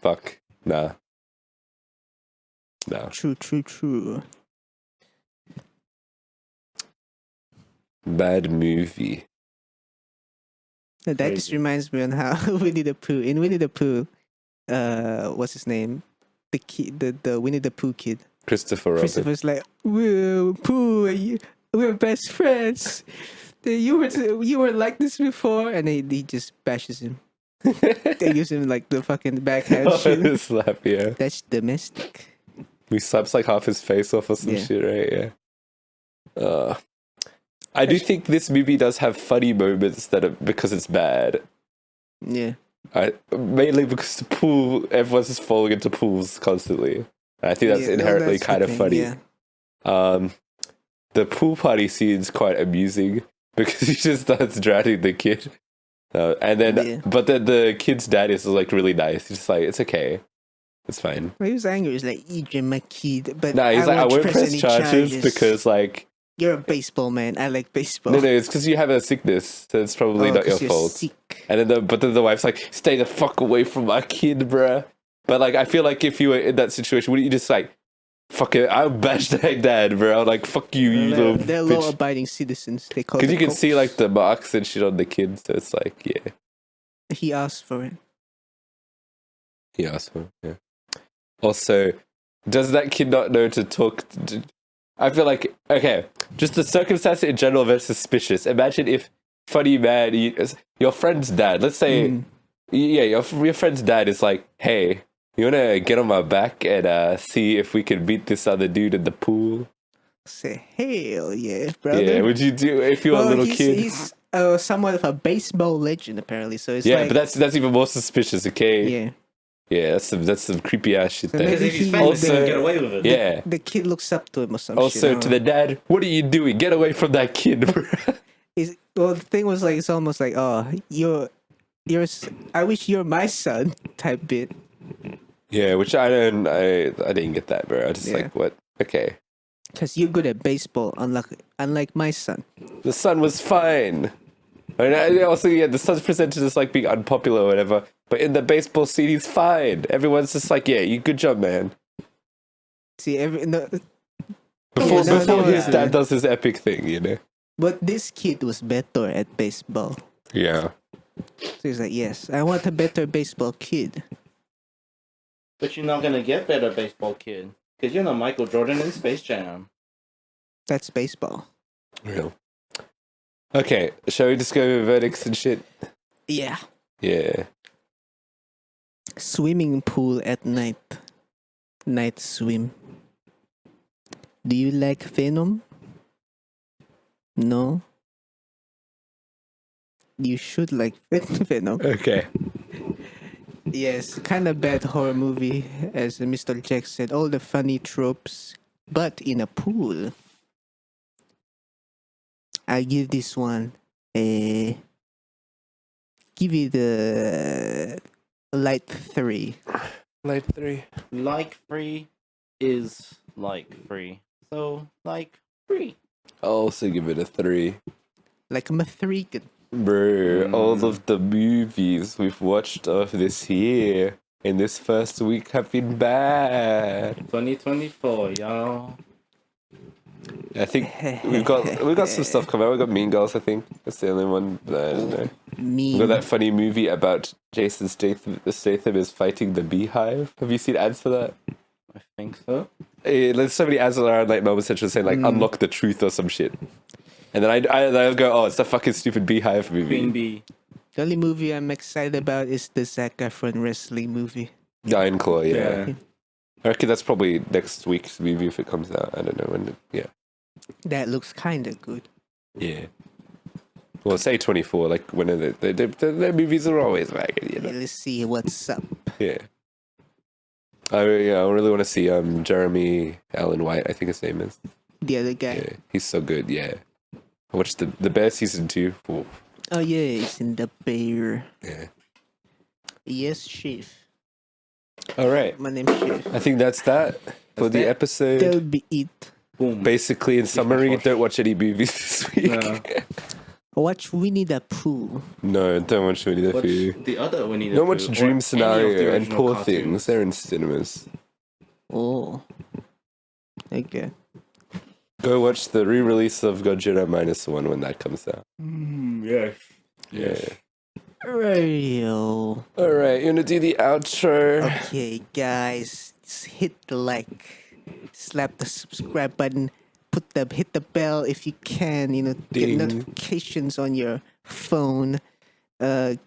fuck, nah. No. True. Bad movie. That just Crazy. reminds me on how Winnie the Pooh. In Winnie the Pooh, what's his name? The kid, the Winnie the Pooh kid. Christopher Robin. Christopher's like, "Whoa, Pooh, we're best friends. You were like this before," and he just bashes him. They use him like the fucking backhand shit. Slap, yeah. That's domestic. He slaps like half his face off or some Yeah. shit, right? Yeah. I do think this movie does have funny moments that are because it's bad. Yeah. Mainly because the pool, everyone's just falling into pools constantly. I think that's inherently that's the kind of thing, funny. Yeah. The pool party scene's quite amusing because he just starts drowning the kid. But then the kid's dad is like really nice. He's just like, it's okay. It's fine. Well, he was angry. He was like, "Adrian, my kid." But Nah, he's like, I won't press any charges because like... You're a baseball man. I like baseball. No, it's because you have a sickness, so it's probably not your 'cause you're fault. Sick. And then the wife's like, stay the fuck away from my kid, bruh. But like, I feel like if you were in that situation, wouldn't you just like, fuck it, I'll bash that dad, bro. Like, fuck you, you little They're bitch. law-abiding citizens. They call. Because you can cops. see like the marks and shit on the kids, so it's like, yeah. He asked for it. He asked for it, yeah. Also, does that kid not know to talk? I feel like, okay, just the circumstance in general very suspicious. Imagine if funny man, your friend's dad, let's say, your friend's dad is like, hey, you want to get on my back and see if we can beat this other dude in the pool? Say, hell yeah, brother. Yeah, would you do if you were a little kid? He's somewhat of a baseball legend, apparently. So it's Yeah, but that's even more suspicious, okay? Yeah. Yeah, that's some creepy ass shit So there. Because if he's famous, he can get away with it. Yeah. The kid looks up to him or something. Also, to the dad, what are you doing? Get away from that kid, bro. Well, the thing was like, it's almost like, oh, I wish you're my son type bit. Yeah, which I didn't get that, bro. I just like, what? Okay. Because you're good at baseball, unlike my son. The son was fine. And also, yeah, the son's presented as like being unpopular or whatever, but in the baseball scene, he's fine. Everyone's just like, yeah, you good job, man. See, Before his dad does his epic thing, you know? But this kid was better at baseball. Yeah. So he's like, yes, I want a better baseball kid. But you're not going to get better baseball kid. Because you're not Michael Jordan in Space Jam. That's baseball. Real. Okay, shall we just go with verdicts and shit? Yeah. Yeah. Swimming pool at night. Night swim. Do you like Venom? No? You should like Venom. Okay. Yes, kind of bad horror movie, as Mr. Jack said. All the funny tropes, but in a pool. I give this one give it a light 3. Light 3. Like free is like free. So, like free. I'll also give it a 3. Like I'm a 3. Bro, all of the movies we've watched of this year in this first week have been bad. 2024, y'all. I think we've got some stuff coming out. We've got Mean Girls, I think. That's the only one that I don't know. We've got that funny movie about Jason Statham is fighting the Beehive. Have you seen ads for that? I think so. There's so many ads around like Melbourne Central saying like unlock the truth or some shit. And then I'll go, oh, it's the fucking stupid Beehive movie. Queen Bee. The only movie I'm excited about is the Zac Efron wrestling movie. Iron Claw, yeah. Yeah. I reckon that's probably next week's movie if it comes out. I don't know when. Yeah. That looks kind of good. Yeah. Well, say 24. Like when their movies are always wagging, you know. Let's see what's up. Yeah. I really want to see Jeremy Allen White. I think his name is. The other guy. Yeah, he's so good. Yeah. I watched the Bear season 2. Ooh. Oh yeah, it's in the Bear. Yeah. Yes, Chief. All right. My name's Chief. I think that's that for the episode. That'll be it. Boom. Basically, in summary, don't watch any movies this week. No. Watch Winnie the Pooh. No, don't watch Winnie the Watch Pooh. the other Winnie the Don't Pooh. watch or any Dream of the Scenario and original Poor cartoons. Things. They're in cinemas. Oh. Okay. Go watch the re-release of Godzilla -1 when that comes out. Yes. Yeah. Radio. All right, you wanna do the outro? Okay, guys, just hit the like, slap the subscribe button, hit the bell if you can. Get Ding. notifications on your phone.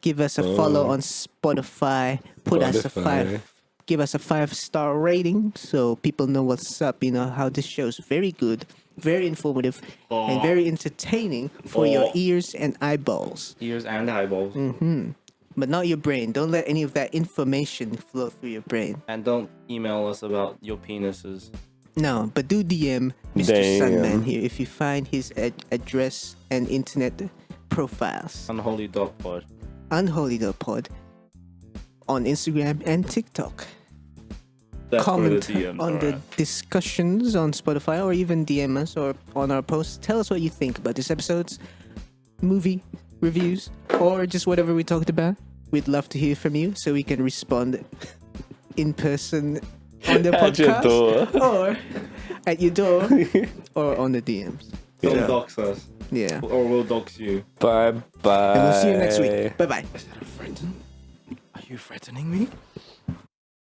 give us a follow on Spotify. Give us a 5-star rating so people know what's up. You know how this show's very good, very informative, and very entertaining for your ears and eyeballs. Ears and eyeballs. But not your brain. Don't let any of that information flow through your brain. And don't email us about your penises. No, but do DM Mr. Sunman here if you find his address and internet profiles. Unholy.pod. Unholy.pod on Instagram and TikTok. That's Comment where the DMs on are the at. discussions on Spotify or even DM us or on our posts. Tell us what you think about this episode's movie reviews or just whatever we talked about. We'd love to hear from you so we can respond in person on the At your podcast door. or at your door or on the DMs. Don't dox us. Yeah. Or we'll dox you. Bye bye. And we'll see you next week. Bye bye. Is that a threaten? Are you threatening me?